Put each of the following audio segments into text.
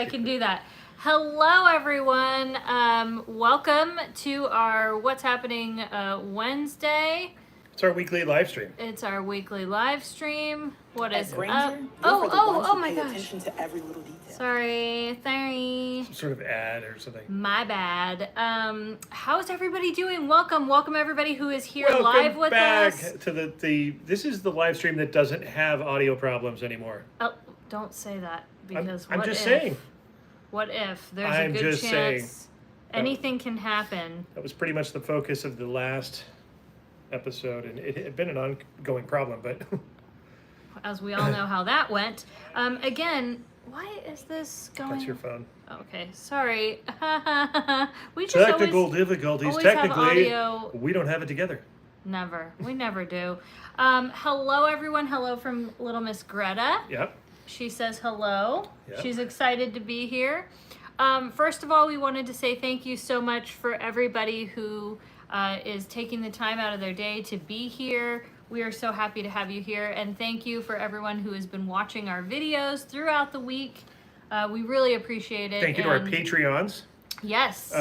I can do that. Hello, everyone. Welcome to our What's Happening Wednesday. It's our weekly live stream. It's our weekly live stream. What is Granger, up? Oh my gosh. Attention to every little detail. Sorry. Some sort of ad or something. My bad. How's everybody doing? Welcome everybody who is here Welcome live with back us. to the this is the live stream that doesn't have audio problems anymore. Oh, don't say that because I'm what just if? saying. What if there's I'm a good just saying. chance anything can happen? That was pretty much the focus of the last episode, and it had been an ongoing problem, but As we all know how that went. Again, why is this going? that's your phone. Okay, sorry. We just Technical always, difficulties. always have Technically, audio. we don't have it together. Never. We never do. Hello, everyone. Hello from Little Miss Greta. Yep. She says hello. Yep. She's excited to be here. First of all, we wanted to say thank you so much for everybody who is taking the time out of their day to be here. We are so happy to have you here. And thank you for everyone who has been watching our videos throughout the week. We really appreciate it. Thank you to our Patreons. Yes.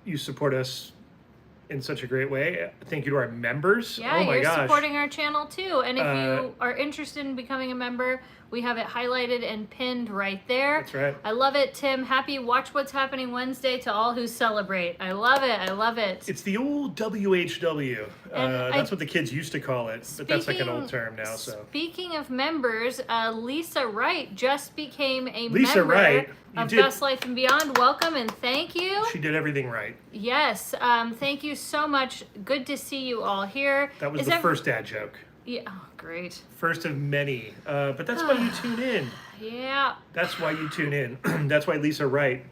You support us in such a great way. Thank you to our members. Yeah, oh my you're gosh. supporting our channel too. And if you are interested in becoming a member, we have it highlighted and pinned right there. That's right. I love it, Tim. Happy Watch What's Happening Wednesday to all who celebrate. I love it. I love it. It's the old WHW. That's what the kids used to call it, but that's like an old term now. So Speaking of members, Lisa Wright just became a Lisa member Wright, you of did- Best Life and Beyond. Welcome and thank you. she did everything right. Yes, thank you so much. Good to see you all here. That was Is the ev- first dad joke. Yeah, oh, great. First of many. But that's why you tune in. Yeah. That's why you tune in. That's why Lisa Wright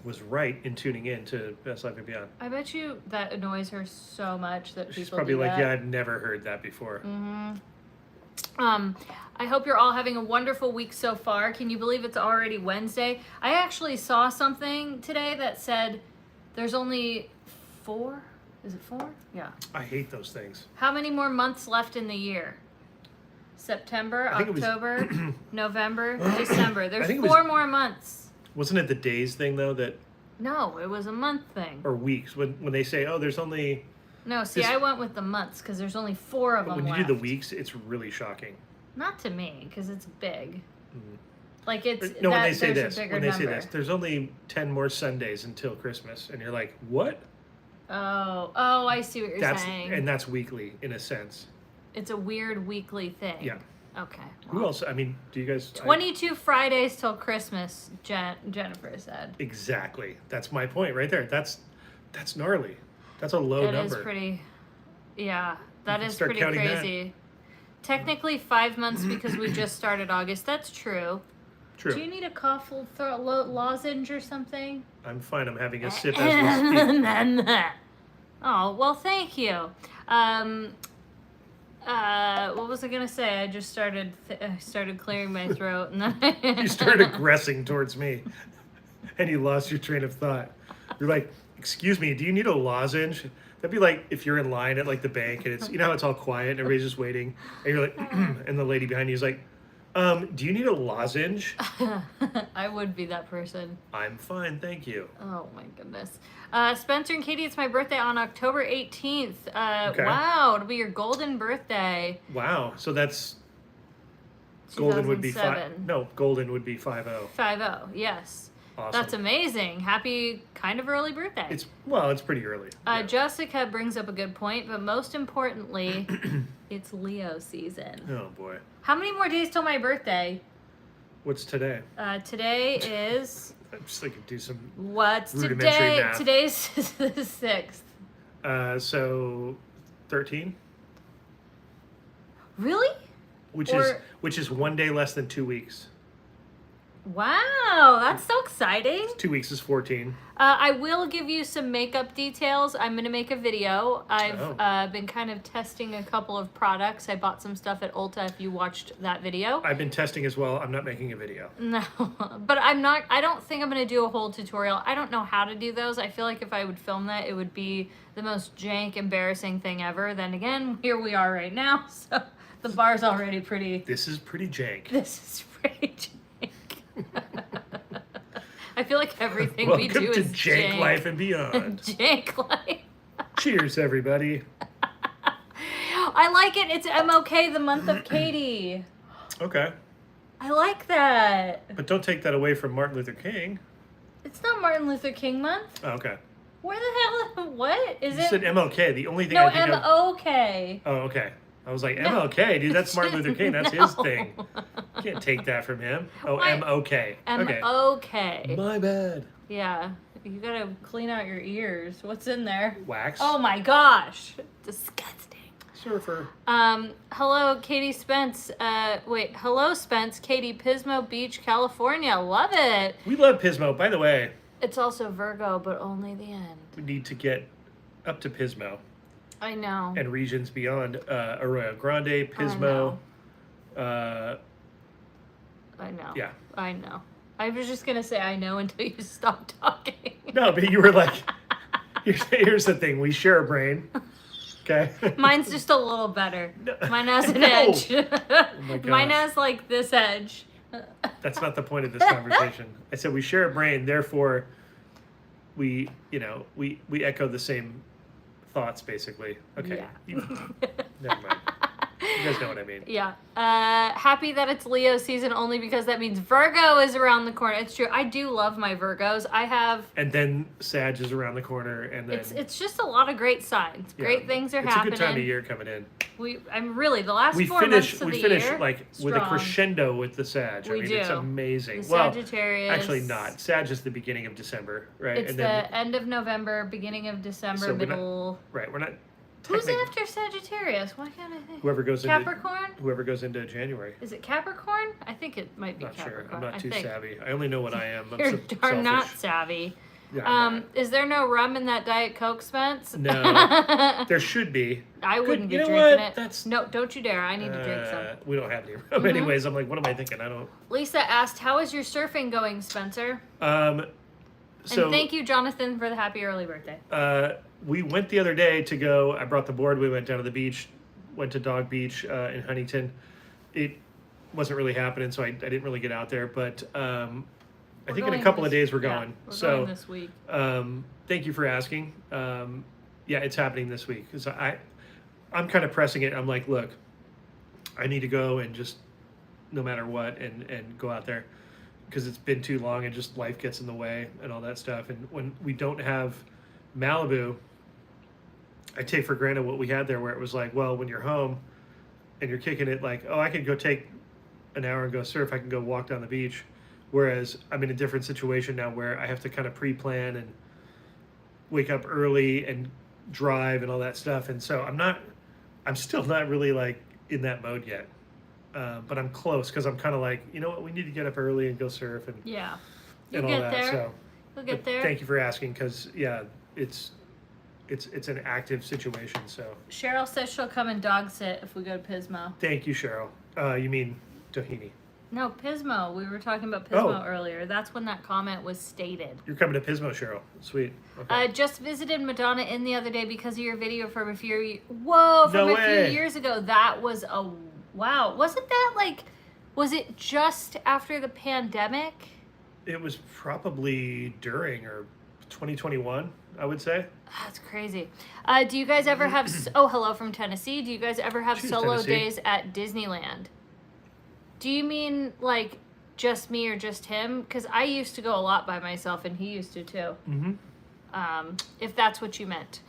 was right in tuning in to Best Life and Beyond. I bet you that annoys her so much that people She's probably do like, that. yeah, I've never heard that before. I hope you're all having a wonderful week so far. Can you believe it's already Wednesday? I actually saw something today that said there's only 4. Is it 4? Yeah. I hate those things. How many more months left in the year? September, I think it was- October, November, December. There's think it was- 4 more months. Wasn't it the days thing though that, No, it was a month thing. or weeks when they say, oh, there's only. No, see, this- I went with the months because there's only 4 of But them when you left. do the weeks, it's really shocking. Not to me, because it's big. Like it's No, when that- they say there's this, a bigger when they say number. this, there's only 10 more Sundays until Christmas, and you're like, what? Oh, I see what you're That's saying. and that's weekly in a sense. It's a weird weekly thing. Yeah. Okay. Who else? I mean, do you guys? 22 Fridays till Christmas, Jennifer said. Exactly. That's my point right there. That's gnarly. That's a low That number. is pretty. Yeah, that can is start pretty counting that. crazy. Technically 5 months because we just started August. That's true. True. Do you need a cough lozenge or something? I'm fine. I'm having a sip as we speak. Oh, well, thank you. What was I gonna say? I just started clearing my throat, and then You started aggressing towards me, and you lost your train of thought. You're like, "Excuse me, do you need a lozenge?" That'd be like if you're in line at like the bank, and it's how it's all quiet, and everybody's just waiting, and you're like, and the lady behind you is like, "Do you need a lozenge?" I would be that person. I'm fine, thank you. Oh my goodness. Spencer and Katie, it's my birthday on October 18th. Okay. Wow, it'll be your golden birthday. Wow. So that's golden would be 2007. No, golden would be 50. 50, yes. Awesome. That's amazing. Happy kind of early birthday. It's pretty early. Yeah. Jessica brings up a good point, but most importantly, it's Leo season. Oh boy. How many more days till my birthday? What's today? Today is... I'm just like do some. What's Rudimentary today? math. Today's the 6th. So 13, Really? which Or- is 1 day less than 2 weeks. Wow, that's so exciting. 2 weeks is 14. I will give you some makeup details. I'm going to make a video. I've Oh. been kind of testing a couple of products. I bought some stuff at Ulta if you watched that video. I've been testing as well. I'm not making a video. No, but I don't think I'm going to do a whole tutorial. I don't know how to do those. I feel like if I would film that, it would be the most jank, embarrassing thing ever. Then again, here we are right now. So the bar's already pretty. This is pretty jank. This is pretty jank. I feel like everything we Welcome do to is Jank Life and Beyond. Jank Life. Cheers, everybody. I like it. It's MOK, the month of Katie. Okay. I like that. But don't take that away from Martin Luther King. It's not Martin Luther King month. Oh, okay. Where the hell? What is You it? said MLK. The only thing No, I think of... MOK. Oh, okay. I was like, No. MLK, dude, that's Martin Luther King. That's No. his thing. You can't take that from him. Oh, Why- MOK. Okay. MOK. My bad. Yeah. You gotta clean out your ears. What's in there? Wax. Oh my gosh. Disgusting. Surfer. Hello, Katie Spence. Hello, Spence. Katie, Pismo Beach, California. Love it. We love Pismo. By the way, It's also Virgo, but only the end. we need to get up to Pismo I know. and regions beyond. Arroyo Grande, Pismo. I know. Yeah. I know. I was just gonna say I know until you stop talking. No, but you were like, here's the thing. We share a brain. Okay. Mine's just a little better. Mine has an No. edge. my Mine gosh. has like this edge. That's not the point of this conversation. I said we share a brain, therefore we echo the same thoughts, basically. Okay. Yeah. Never mind. You guys know what I mean. Yeah. Happy that it's Leo season only because that means Virgo is around the corner. It's true. I do love my Virgos. I have. And then Sag is around the corner, and then It's just a lot of great signs. yeah, Great things are it's happening. It's a good time of year coming in. I'm really the last We 4 finish months of the finish year. like with a strong. crescendo with the Sag. We It's do. amazing. The Well, Sagittarius. actually not. Sag is the beginning of December, right? It's and the then end of November, beginning of December, So we're not- middle. right, we're not Who's technic- after Sagittarius? Why can't I think? whoever goes Capricorn? into January. Is it Capricorn? I think it might be Not sure. Capricorn. I'm not too I think. savvy. I only know what I am. I'm You're so darn not selfish. savvy. Yeah, I'm not. Is there no rum in that Diet Coke, Spence? No. There should be. I wouldn't be you know drinking what? it. That's No, don't you dare. I need to drink some. We don't have any rum. Mm-hmm. Anyways, I'm like, what am I thinking? I don't. Lisa asked, how is your surfing going, Spencer? So And thank you, Jonathan, for the happy early birthday. we went the other day to go. I brought the board. We went down to the beach. Went to Dog Beach in Huntington. It wasn't really happening, so I didn't really get out there. But I think in a couple of days we're going. We're so going this week. thank you for asking. Yeah, it's happening this week because I'm kind of pressing it. I'm like, look, I need to go and just no matter what and go out there because it's been too long and just life gets in the way and all that stuff. And when we don't have Malibu, I take for granted what we had there where it was like, well, when you're home and you're kicking it like, oh, I could go take an hour and go surf. I can go walk down the beach. Whereas I'm in a different situation now where I have to kind of pre-plan and wake up early and drive and all that stuff. And so I'm still not really like in that mode yet. But I'm close because I'm kind of like, you know what, we need to get up early and go surf and, Yeah. and You'll all get that. there. So You'll get but there. thank you for asking because yeah, it's an active situation. So Cheryl says she'll come and dog sit if we go to Pismo. thank you, Cheryl. You mean Doheny. No, Pismo. We were talking about Pismo Oh. earlier. That's when that comment was stated. You're coming to Pismo, Cheryl. Sweet. Okay. Just visited Madonna Inn the other day because of your video from a few No way. few years ago. That was a wow. Wasn't that like? Was it just after the pandemic? It was probably during or 2021, I would say. That's crazy. Do you guys ever have? Hello from Tennessee. Do you guys ever have Cheers, solo Tennessee. days at Disneyland? Do you mean like just me or just him? Because I used to go a lot by myself, and he used to too. Mm-hmm. If that's what you meant.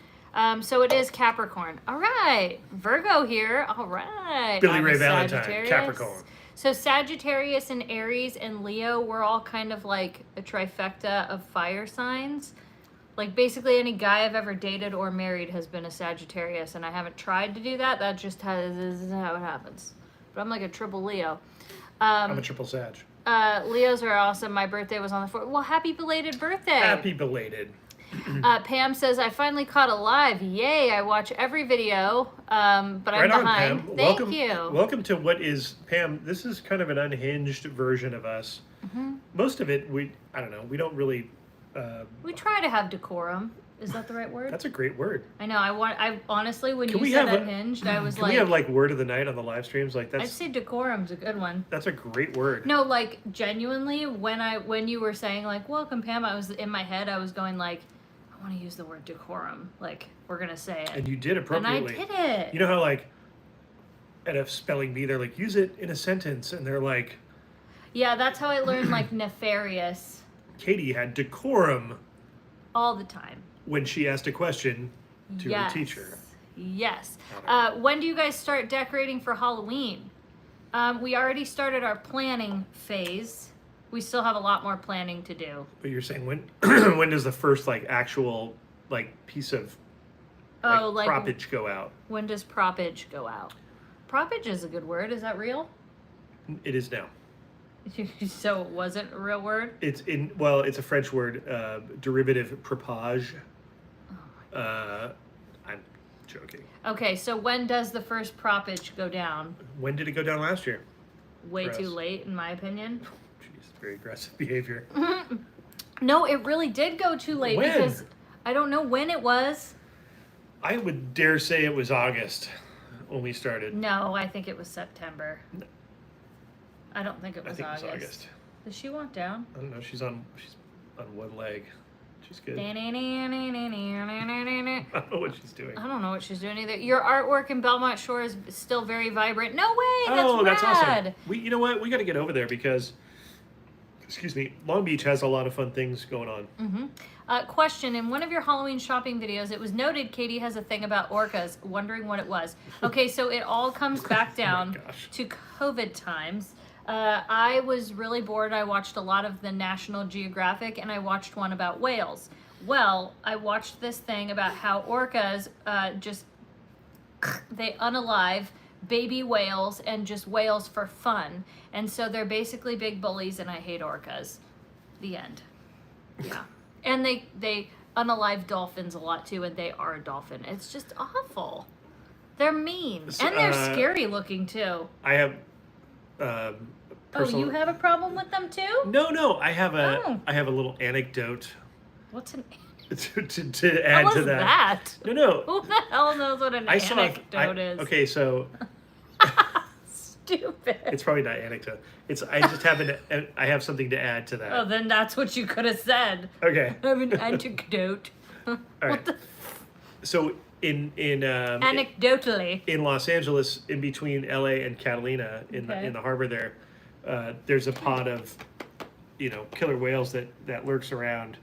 So it is Capricorn. All right, Virgo here. All right, Billy I'm Ray a Valentine, Sagittarius. Capricorn. So Sagittarius and Aries and Leo, we're all kind of like a trifecta of fire signs. Like basically any guy I've ever dated or married has been a Sagittarius, and I haven't tried to do that. That just is how it happens. But I'm like a triple Leo. I'm a triple Sag. Leos are awesome. My birthday was on the 4th. Well, happy belated birthday. Happy belated. Pam says, I finally caught a live. Yay, I watch every video, but I'm Right on, behind. Pam. Thank welcome, you. Welcome to what is, Pam, this is kind of an unhinged version of us. Mm-hmm. Most of it, we don't really, We try to have decorum. Is that the right word? That's a great word. I know. I honestly, when Can you we said have unhinged, I was Can like, we have like word of the night on the live streams? Like I'd that's say decorum's a good one. that's a great word. No, like genuinely, when you were saying like welcome Pam, I was in my head. I was going like, I want to use the word decorum. Like we're gonna say it. And you did appropriately. And I did it. You know how like at a spelling bee, they're like use it in a sentence, and they're like, Yeah, that's how I learned like nefarious Katie had decorum all the time. when she asked a question to her teacher. Yes. When do you guys start decorating for Halloween? We already started our planning phase. We still have a lot more planning to do. But you're saying when when does the first like actual like piece of proppage go out? When does proppage go out? Proppage is a good word. Is that real? It is now. So it wasn't a real word? It's a French word, derivative propage. I'm joking. Okay, so when does the first proppage go down? When did it go down last year? Way For too us. late, in my opinion. Jeez, very aggressive behavior. No, it really did go too late When? because I don't know when it was. I would dare say it was August when we started. No, I think it was September. I don't think it I was think August. it was August. Does she walk down? I don't know. She's on one leg. She's good. I I don't know what she's doing. don't know what she's doing either. Your artwork in Belmont Shore is still very vibrant. No way, that's that's rad. awesome. You know what? We got to get over there because, excuse me, Long Beach has a lot of fun things going on. Question, in one of your Halloween shopping videos, it was noted Katie has a thing about orcas, wondering what it was. Okay, so it all comes back down gosh. to COVID times. I was really bored. I watched a lot of the National Geographic, and I watched one about whales. Well, I watched this thing about how orcas they unalive baby whales and just whales for fun. And so they're basically big bullies, and I hate orcas. The end. Yeah. And they unalive dolphins a lot too, and they are a dolphin. It's just awful. They're mean. So, and they're scary looking too. I have. You have a problem with them too? No. I have a little anecdote What's an to add what to was that. that? No. Who the hell knows what an anecdote is? Okay, so Stupid. it's probably not anecdote. I just have something to add to that. Oh, then that's what you could have said. Okay. I have an anecdote. All right. So Anecdotally. in Los Angeles, in between LA and Catalina, in the harbor there, there's a pod of, killer whales that lurks around.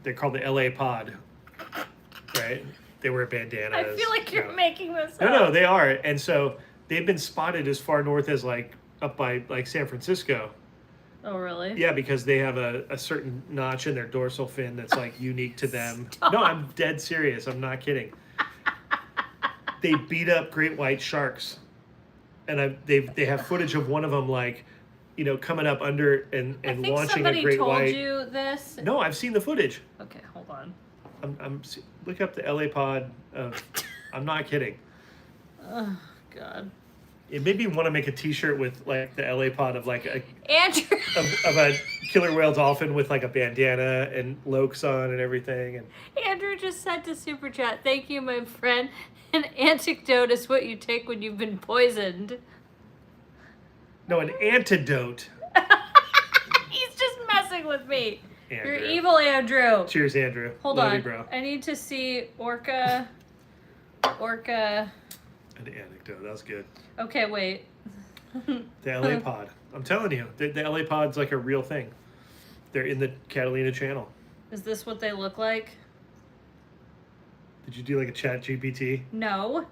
They're called the LA pod, right? They wear bandanas. I feel like you're making this up. No, they are, and so they've been spotted as far north as up by San Francisco. Oh, really? Yeah, because they have a certain notch in their dorsal fin that's unique to them. Stop. No, I'm dead serious. I'm not kidding. They beat up great white sharks, and they have footage of one of them coming up under and launching a great white. I think somebody told you this. No, I've seen the footage. Okay, hold on. Look up the LA pod. I'm not kidding. Oh, God. It made me want to make a T-shirt with the LA pod of Andrew. of a killer whale dolphin with a bandana and lokes on and everything. And Andrew just said to Super Chat, "Thank you, my friend. An antidote is what you take when you've been poisoned." no, an antidote. He's just messing with me. Andrew. You're evil, Andrew. Cheers, Andrew. Hold Love on. you, bro. I need to see Orca. An anecdote. That was good. Okay, wait. The LA pod. I'm telling you, the LA pod's a real thing. They're in the Catalina Channel. Is this what they look like? Did you do a chat GPT? No.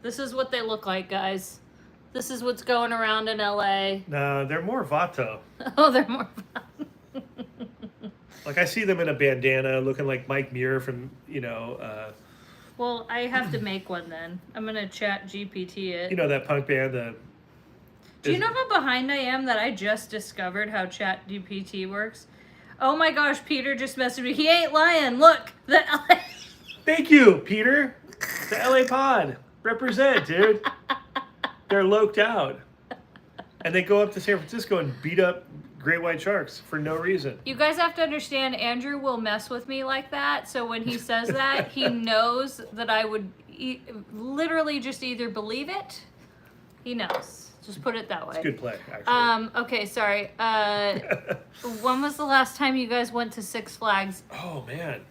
This is what they look like, guys. This is what's going around in LA. No, they're more Vato. Oh, they're more fun. I see them in a bandana looking like Mike Muir from, Well, I have to make one then. I'm going to chat GPT it. that punk band, Do you know how behind I am that I just discovered how chat GPT works? Oh my gosh, Peter just messaged me. He ain't lying. Look, the LA... Thank you, Peter. The LA pod. Represent, dude. They're loked out. And they go up to San Francisco and beat up great white sharks for no reason. You guys have to understand, Andrew will mess with me like that. So when he says that, he knows that I would literally just either believe it. He knows. Just put it that way. It's good play, actually. Okay, sorry. When was the last time you guys went to Six Flags? Oh, man.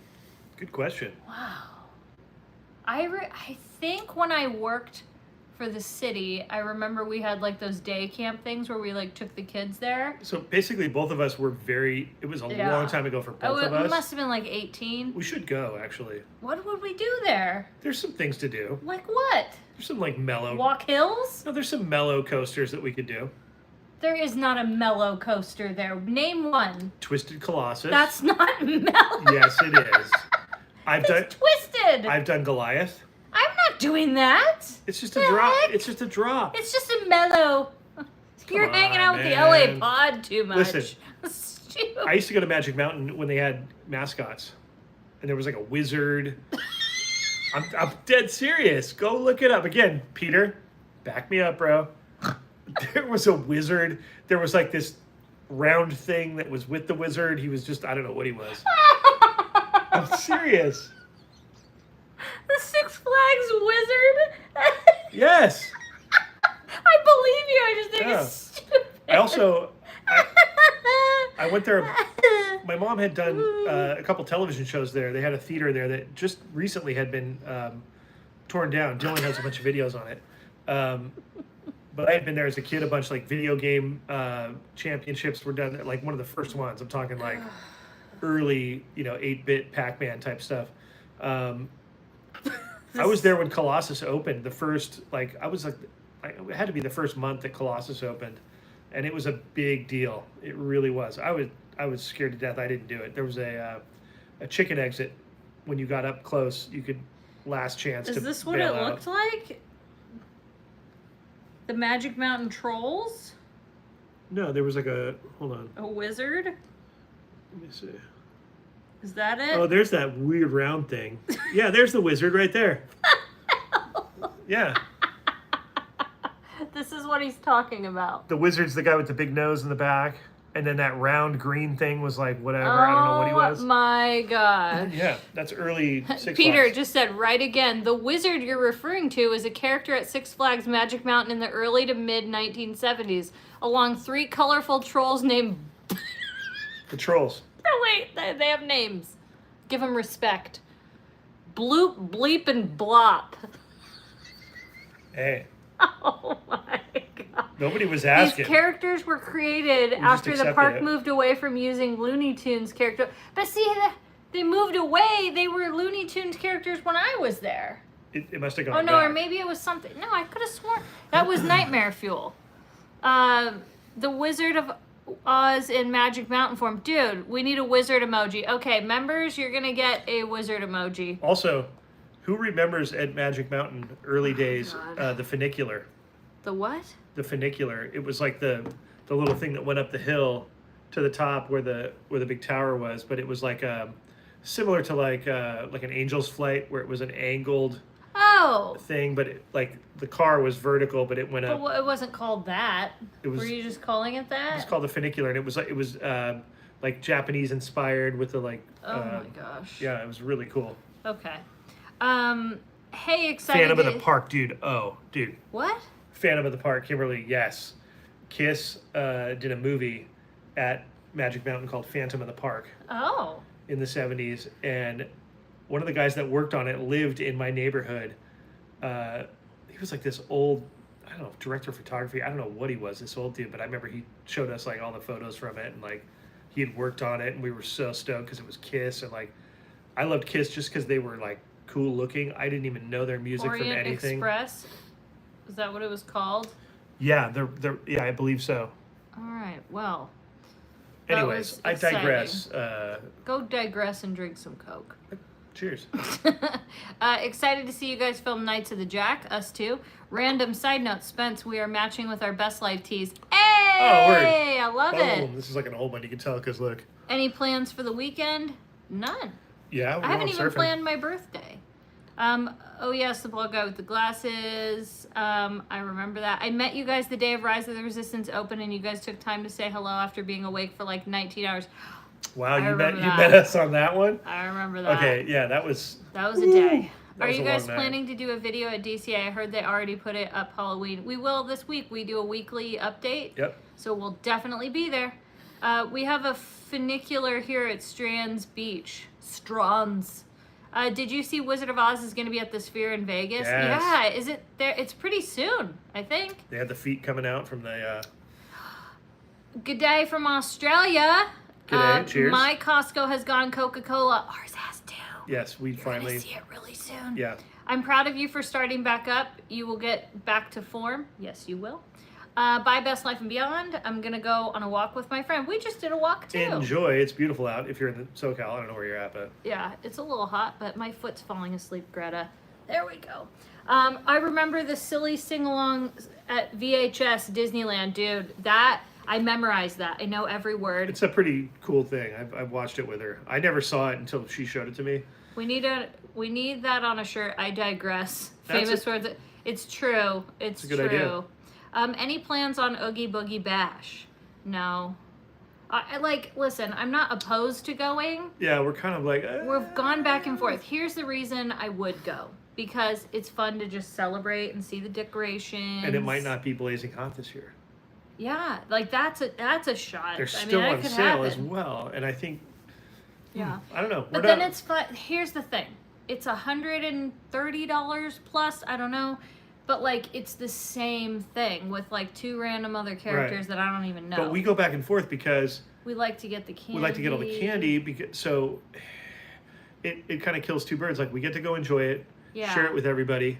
Good question. Wow. I think when I worked for the city, I remember we had like those day camp things where we like took the kids there. So basically, both of us were it was a long time ago for both of us. It must have been like 18. We should go, actually. What would we do there? There's some things to do. Like what? There's some like mellow. Walk hills? No, there's some mellow coasters that we could do. There is not a mellow coaster there. Name one. Twisted Colossus. That's not mellow. Yes, it is. It's twisted. I've done Goliath. I'm not doing that. It's just The a drop. heck? It's just a drop. It's just a mellow. You're Come hanging on, out with the man. LA pod too much. Listen, Stupid. I used to go to Magic Mountain when they had mascots, and there was like a wizard. I'm dead serious. Go look it up again, Peter. Back me up, bro. There was a wizard. There was like this round thing that was with the wizard. He was just, I don't know what he was. I'm serious. The Six Flags wizard? Yes. I believe you. I just think Yeah. it's stupid. I also, I went there. My mom had done a couple television shows there. They had a theater there that just recently had been torn down. Dylan has a bunch of videos on it. But I had been there as a kid. A bunch of like video game championships were done. Like one of the first ones. I'm talking like early, 8-bit Pac-Man type stuff. I was there when Colossus opened. The first, it had to be the first month that Colossus opened, and it was a big deal. It really was. I was scared to death. I didn't do it. There was a chicken exit when you got up close. You could last chance. Is to this what bail it out. looked like? The Magic Mountain Trolls? No, there was like a. Hold on. A wizard? Let me see. Is that it? Oh, there's that weird round thing. Yeah, there's the wizard right there. Yeah. This is what he's talking about. The wizard's the guy with the big nose in the back. And then that round green thing was like whatever. I don't know what he was. Oh my gosh. Yeah, that's early Six Peter Flags. just said right again. The wizard you're referring to is a character at Six Flags Magic Mountain in the early to mid 1970s, along 3 colorful trolls named. The trolls. Oh wait, they have names. Give them respect. Bloop, bleep, and blop. Hey, Oh my god. nobody was asking. These characters were created just after the accepted park it. moved away from using Looney Tunes character. But see, they moved away. They were Looney Tunes characters when I was there. It must have gone Oh no, back. or maybe it was something. No, I could have sworn that was Nightmare Fuel. The Wizard of Oz in Magic Mountain form. Dude, we need a wizard emoji. Okay, members, you're gonna get a wizard emoji. Also, who remembers at Magic Mountain early days God. the funicular? The what? The funicular. It was like the little thing that went up the hill to the top where the big tower was, but it was like similar to like an angel's flight where it was an angled Oh, thing, but like the car was vertical, but it went up. but it wasn't called that. It was. Were you just calling it that? It's called the funicular, and it was like Japanese inspired with the like. Oh my gosh. Yeah, it was really cool. Okay. Hey, excited. Phantom of the Park, dude. Oh, dude. What? Phantom of the Park, Kimberly. Yes, Kiss did a movie at Magic Mountain called Phantom of the Park Oh. in the 70s, and one of the guys that worked on it lived in my neighborhood. He was like this old, I don't know, director of photography. I don't know what he was, this old dude, but I remember he showed us like all the photos from it, and like he had worked on it, and we were so stoked because it was Kiss, and like I loved Kiss just because they were like cool looking. I didn't even know their music Orient from anything. Express. Is that what it was called? Yeah, yeah, I believe so. All right. Well. that Anyways, was I exciting. digress. Go digress and drink some Coke. Cheers. Excited to see you guys film Knights of the Jack, us too. Random side note, Spence, we are matching with our Best Life tees. Hey! I love it. Boom. This is like an old one. You can tell because look. Any plans for the weekend? None. Yeah, we're I haven't going even surfing. planned my birthday. Oh yes, the bald guy with the glasses. I remember that. I met you guys the day of Rise of the Resistance open, and you guys took time to say hello after being awake for like 19 hours. Wow, I you met remember that. us on that one? I remember that. Okay, yeah, that was a day. that Are was you a guys long night. planning to do a video at DCA? I heard they already put it up Halloween. We will this week. We do a weekly update. Yep. So we'll definitely be there. We have a funicular here at Strands Beach. Strands. Did you see Wizard of Oz is going to be at the Sphere in Vegas? Yes. Yeah, is it there? It's pretty soon, I think. They had the feet coming out from the Good day from Australia. G'day, cheers. My Costco has gone Coca-Cola. Ours has too. Yes, we You're finally gonna see it really soon. Yeah. I'm proud of you for starting back up. You will get back to form. Yes, you will. Bye, Best Life and Beyond. I'm gonna go on a walk with my friend. We just did a walk too. Enjoy. It's beautiful out if you're in the SoCal. I don't know where you're at, but Yeah, it's a little hot, but my foot's falling asleep, Greta. There we go. I remember the silly sing-along at VHS Disneyland, dude. That, I memorized that. I know every word. it's a pretty cool thing. I've watched it with her. I never saw it until she showed it to me. We need that on a shirt. I digress. That's Famous words. It's true. It's a good true. idea. Any plans on Oogie Boogie Bash? No. Listen, I'm not opposed to going. Yeah, we're kind of like We've gone back and forth. Here's the reason I would go. Because it's fun to just celebrate and see the decorations. and it might not be blazing hot this year. Yeah, like that's a shot. They're I still mean, that on could sale as happen. well, and I think Yeah. I don't know. But then it's fun. Here's the thing. It's $130 plus. I don't know. But like it's the same thing with like two random other characters that I don't even know. But we go back and forth because we like to get the candy. we like to get all the candy because so it kind of kills two birds. Like we get to go enjoy it, Yeah. share it with everybody,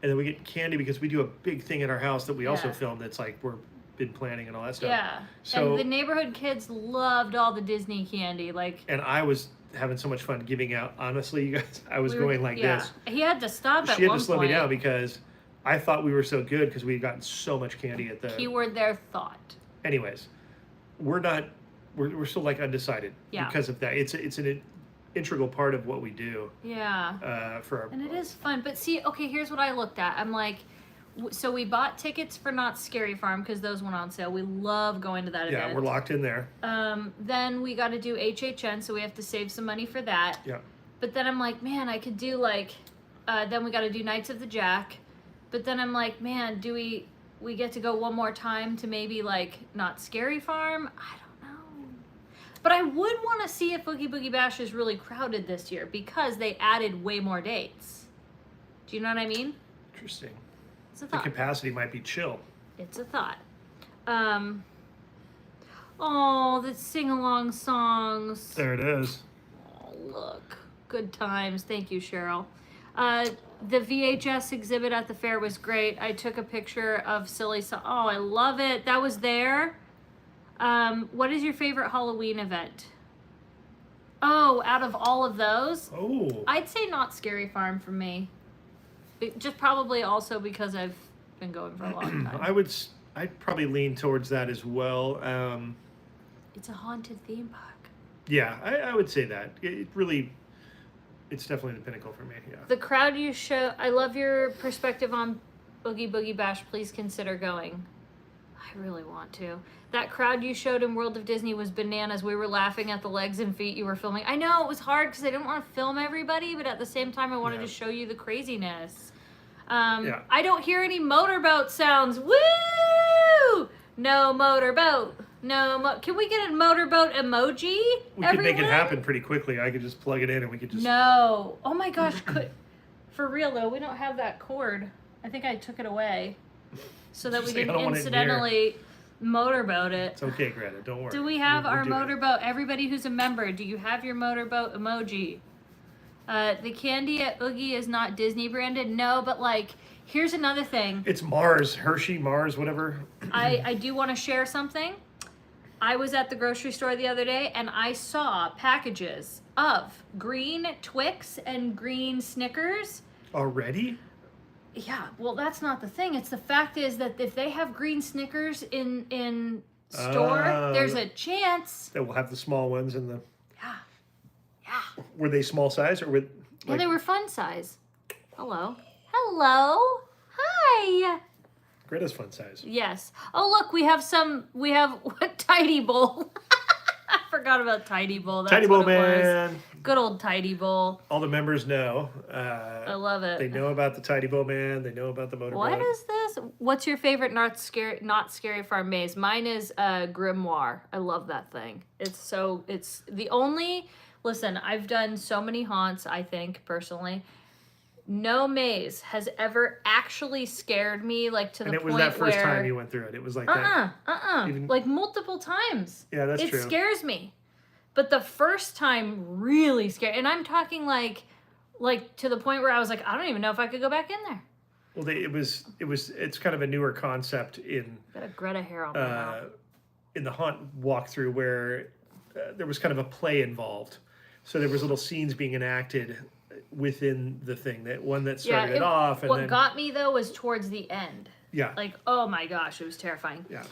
and then we get candy because we do a big thing at our house that we also Yeah. film. That's like we're been planning and all that stuff. Yeah. So and the neighborhood kids loved all the Disney candy. Like and I was having so much fun giving out. Honestly, you guys, I was going like this. He had to stop at She had one to slow point. me down because I thought we were so good because we had gotten so much candy at the. Keyword there, thought. Anyways, we're not. We're still like undecided Yeah. because of that. It's an integral part of what we do Yeah. for our. And it is fun. But see, okay, here's what I looked at. I'm like, so we bought tickets for Not Scary Farm because those went on sale. We love going to that Yeah, event. we're locked in there. Then we got to do HHN, so we have to save some money for that. Yeah. But then I'm like, man, I could do like, then we got to do Knights of the Jack. But then I'm like, man, do we get to go one more time to maybe like Not Scary Farm? I don't know. But I would want to see if Oogie Boogie Bash is really crowded this year because they added way more dates. Do you know what I mean? Interesting. It's a The thought. capacity might be chill. It's a thought. Oh, the sing-along songs. There it is. Oh, look. Good times. Thank you, Cheryl. The VHS exhibit at the fair was great. I took a picture of Silly Oh, I love it. That was there. What is your favorite Halloween event? Oh, out of all of those, Oh. I'd say Not Scary Farm for me. Just probably also because I've been going for a long time. I'd probably lean towards that as well. It's a haunted theme park. Yeah, I would say that. It really, it's definitely the pinnacle for me. Yeah. The crowd you show, I love your perspective on Oogie Boogie Bash. Please consider going. I really want to. That crowd you showed in World of Disney was bananas. We were laughing at the legs and feet you were filming. I know it was hard because I didn't want to film everybody, but at the same time I wanted to show you the craziness. I don't hear any motorboat sounds. Woo! No motorboat. Can we get a motorboat emoji? We could make it happen pretty quickly. I could just plug it in and we could just. No. Oh my gosh. For real though, we don't have that cord. I think I took it away so that we Just like, I didn't don't want it near. incidentally motorboat it. It's okay, Greta. Don't worry. Do we have We'll our do it. motorboat? Everybody who's a member, do you have your motorboat emoji? The candy at Oogie is not Disney branded. No, but like, here's another thing. It's Mars, Hershey, Mars, whatever. I do want to share something. I was at the grocery store the other day and I saw packages of green Twix and green Snickers. Already? Yeah, well, that's not the thing. It's the fact is that if they have green Snickers in store, there's a chance. That we'll have the small ones and the. Yeah. Were they small size or with? Yeah, they were fun size. Hello. Hello. Hi. Greta's fun size. Yes. Oh, look, we have what, Tidy Bowl. I forgot about Tidy Bowl. That's Tidy Bowl what it Man. was. Good old Tidy Bowl. All the members know. I love it. They know about the Tidy Bowl Man. They know about the motorboat. What is this? What's your favorite not scary farm maze? Mine is Grimoire. I love that thing. It's the only, listen, I've done so many haunts, I think, personally. No maze has ever actually scared me, like, to the point where... And it was that first time you went through it. It was like that. Like, multiple times. Yeah, that's true. It scares me. But the first time really scared... And I'm talking, like, to the point where I was like, I don't even know if I could go back in there. Well, it's kind of a newer concept in... Got a Greta hair on my mouth. In the haunt walkthrough where there was kind of a play involved. So there was little scenes being enacted within the thing. That one that started it off. And what got me, though, was towards the end. Yeah. Like, oh my gosh, it was terrifying. Yeah.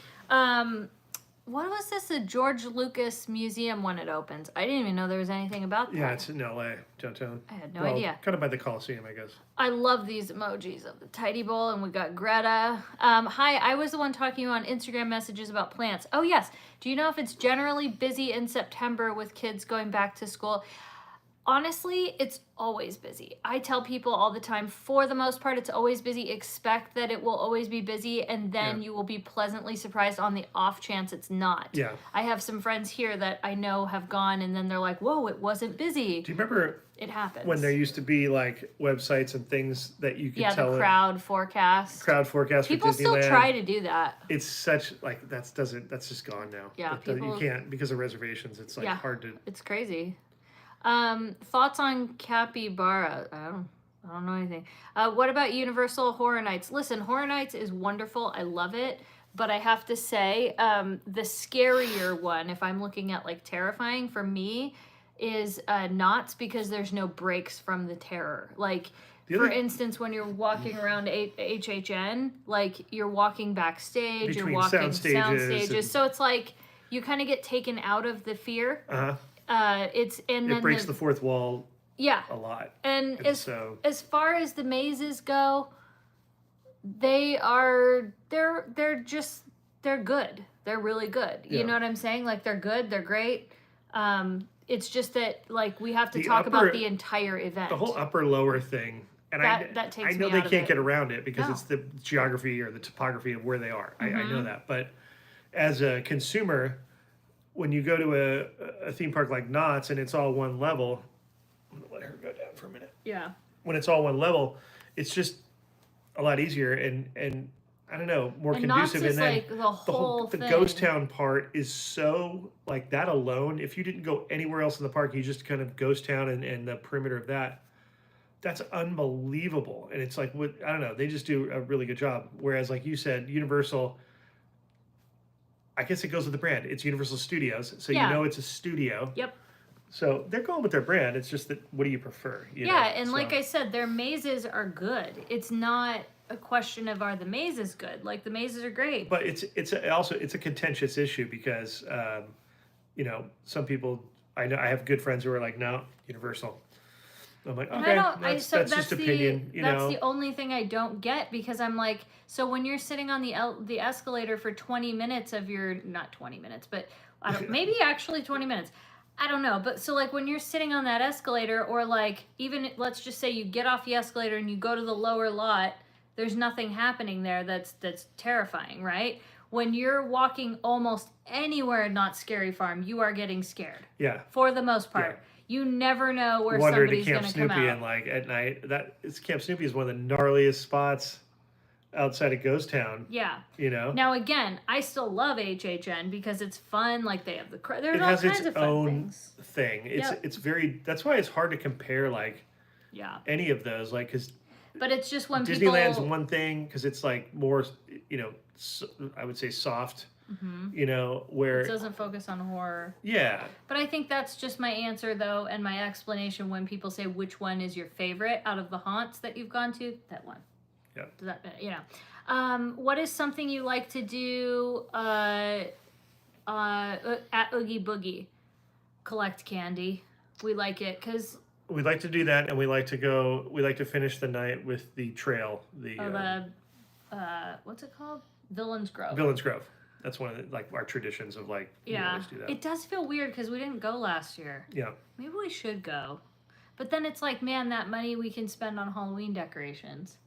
What was this? A George Lucas museum when it opens? I didn't even know there was anything about that. Yeah, it's in LA, downtown. I had no idea. Kind of by the Coliseum, I guess. I love these emojis of the Tidy Bowl, and we got Greta. Hi, I was the one talking to you on Instagram messages about plants. Oh, yes. Do you know if it's generally busy in September with kids going back to school? Honestly, it's always busy. I tell people all the time, for the most part, it's always busy. Expect that it will always be busy, and then you will be pleasantly surprised on the off chance it's not. Yeah. I have some friends here that I know have gone, and then they're like, whoa, it wasn't busy. Do you remember it happens when there used to be like websites and things that you could tell? Yeah, the crowd forecast. Crowd forecast people for Disneyland. Still try to do that. It's such like that's just gone now. Yeah, you can't because of reservations. It's like hard to. It's crazy. Thoughts on Capybara? I don't know anything. What about Universal Horror Nights? Listen, Horror Nights is wonderful. I love it. But I have to say, the scarier one, if I'm looking at like terrifying for me, is Knott's, because there's no breaks from the terror. Like, for instance, when you're walking around HHN, like you're walking backstage, you're walking sound stages. So it's like you kind of get taken out of the fear. Uh-huh. It breaks the fourth wall. Yeah, a lot. And as far as the mazes go, they're good. They're really good. Yeah. You know what I'm saying? Like, they're good. They're great. It's just that, like, we have to talk about the entire event. The whole upper lower thing. And that takes I know me they can't get around it because it's the geography or the topography of where they are. Mm-hmm. I know that. But as a consumer, when you go to a theme park like Knott's and it's all one level, I'm going to let her go down for a minute. Yeah. When it's all one level, it's just a lot easier and I don't know, more conducive. And then like the whole the ghost town part is so, like, that alone, if you didn't go anywhere else in the park, you just kind of ghost town and the perimeter of that's unbelievable. And it's like, I don't know, they just do a really good job. Whereas, like you said, Universal, I guess it goes with the brand. It's Universal Studios, so you know it's a studio. Yep. So they're going with their brand. It's just that, what do you prefer? Like I said, their mazes are good. It's not a question of, are the mazes good? Like, the mazes are great. But it's a contentious issue because, some people, I know I have good friends who are like, no, Universal. I'm like, okay, that's just opinion. That's the only thing I don't get, because I'm like, so when you're sitting on the escalator for 20 minutes of your, not 20 minutes, but maybe actually 20 minutes. I don't know. But so, like, when you're sitting on that escalator, or like, even let's just say you get off the escalator and you go to the lower lot, there's nothing happening there that's terrifying, right? When you're walking almost anywhere in Not Scary Farm, you are getting scared. Yeah. For the most part. Yeah. You never know where Wander somebody's going to come out. And, like, at night, Camp Snoopy is one of the gnarliest spots outside of Ghost Town. Yeah. Now, again, I still love HHN because it's fun. Like, they have there's all kinds of fun things. Thing. It's very, that's why it's hard to compare, like, any of those, like, because but it's just when Disneyland's one thing because it's like more, I would say soft. Mm-hmm. Where it doesn't focus on horror. Yeah. But I think that's just my answer, though, and my explanation when people say which one is your favorite out of the haunts that you've gone to. That one. Yeah. Does that, what is something you like to do at Oogie Boogie? Collect candy. We like it because we'd like to do that, and we like to go. We like to finish the night with the trail, the What's it called? Villains Grove. Villains Grove. That's one of the, like our traditions of like we Yeah. always do that. It does feel weird because we didn't go last year. Yeah. Maybe we should go. But then it's like, man, that money we can spend on Halloween decorations.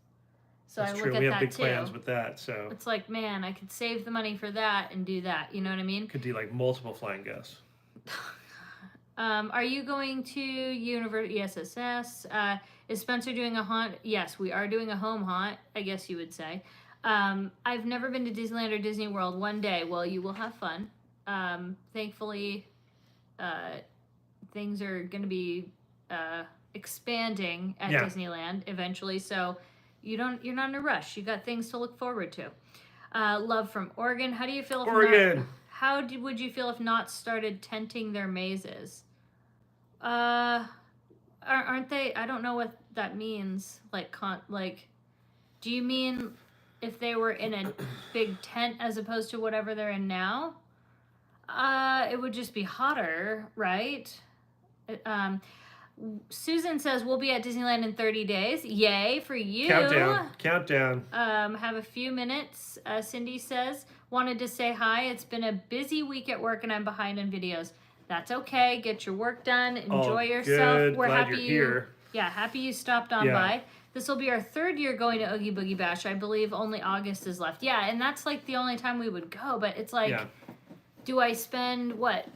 So That's I true. look at We have that big too. plans with that, so It's like, man, I could save the money for that and do that. You know what I mean? could do like multiple flying guests. Are you going to ESSS? Is Spencer doing a haunt? Yes, we are doing a home haunt, I guess you would say. I've never been to Disneyland or Disney World. One day, well, you will have fun. Thankfully, things are going to be expanding at Disneyland eventually, so you're not in a rush. You got things to look forward to. Love from Oregon. How do you feel if Oregon. would you feel if Knott's started tenting their mazes? Aren't they? I don't know what that means. Like, do you mean if they were in a big tent as opposed to whatever they're in now? It would just be hotter, right? Susan says we'll be at Disneyland in 30 days. Yay for you. Countdown. Have a few minutes. Cindy says, wanted to say hi. It's been a busy week at work and I'm behind in videos. That's okay. Get your work done. Enjoy yourself. Good. We're Glad happy you're here. Yeah, happy you stopped on by. This will be our 3rd year going to Oogie Boogie Bash. I believe only August is left. Yeah, and that's like the only time we would go, but it's like, do I spend what?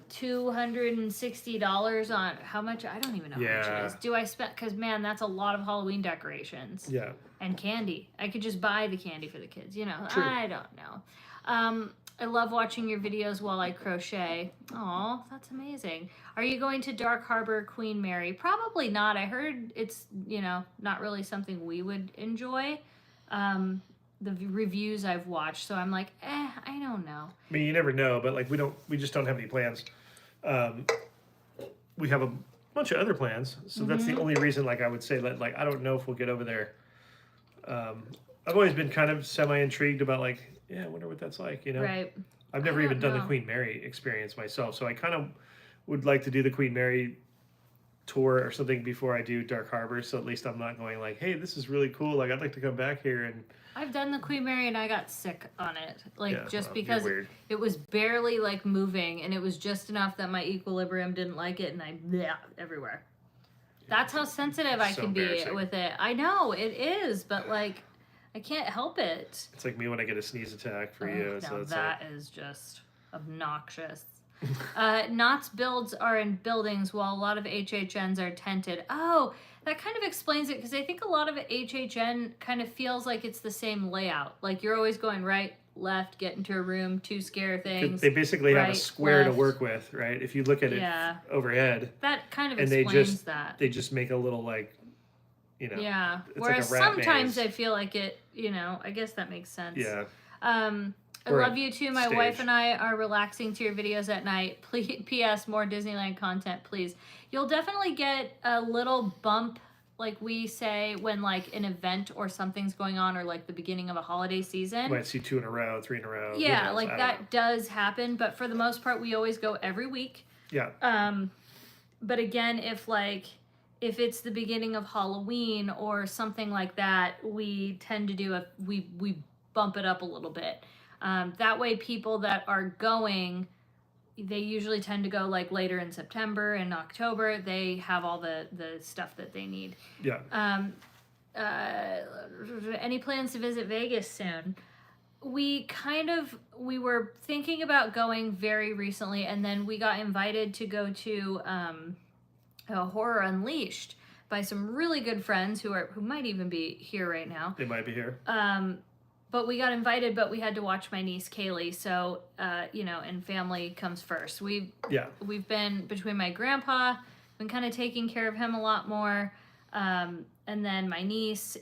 $260 on how much? I don't even know how much it is. Do I spend? Because man, that's a lot of Halloween decorations. Yeah. And candy. I could just buy the candy for the kids. You know, True. I don't know. I love watching your videos while I crochet. Aw, that's amazing. Are you going to Dark Harbor Queen Mary? Probably not. I heard it's, not really something we would enjoy. The reviews I've watched, so I'm like, I don't know. I mean, you never know, but like we just don't have any plans. We have a bunch of other plans, so that's the only reason. Like I would say that, like I don't know if we'll get over there. I've always been kind of semi-intrigued about like, I wonder what that's like, Right. I've never even done the Queen Mary experience myself, so I kind of would like to do the Queen Mary tour or something before I do Dark Harbor, so at least I'm not going like, hey, this is really cool, like I'd like to come back here. And I've done the Queen Mary and I got sick on it, just well, because you're weird. it was barely like moving and it was just enough that my equilibrium didn't like it and I everywhere. That's how sensitive I can be with it. I know it is, but like I can't help it. It's like me when I get a sneeze attack for you. Now So it's that is just obnoxious. Knott's builds are in buildings while a lot of HHNs are tented. Oh, that kind of explains it because I think a lot of HHN kind of feels like it's the same layout. Like you're always going right, left, get into a room, 2 scare things. They basically have a right, square left. to work with, right? If you look at it overhead. That kind of and explains that. They just make a little like, Yeah. It's Whereas like a rat sometimes maze. I feel like it, I guess that makes sense. Yeah. I Or love you too. My wife and I are relaxing to your videos at night. Please, P.S. More Disneyland content, please. You'll definitely get a little bump, like we say, when like an event or something's going on, or like the beginning of a holiday season. You might see 2 in a row, 3 in a row. Yeah, like that does happen. But for the most part, we always go every week. Yeah. But again, if it's the beginning of Halloween or something like that, we tend to do we bump it up a little bit. That way people that are going, they usually tend to go like later in September and October. They have all the stuff that they need. Yeah. Any plans to visit Vegas soon? We were thinking about going very recently, and then we got invited to go to Horror Unleashed by some really good friends who might even be here right now. They might be here. But we got invited, but we had to watch my niece Kaylee. So, and family comes first. We've been between my grandpa, been kind of taking care of him a lot more, and then my niece.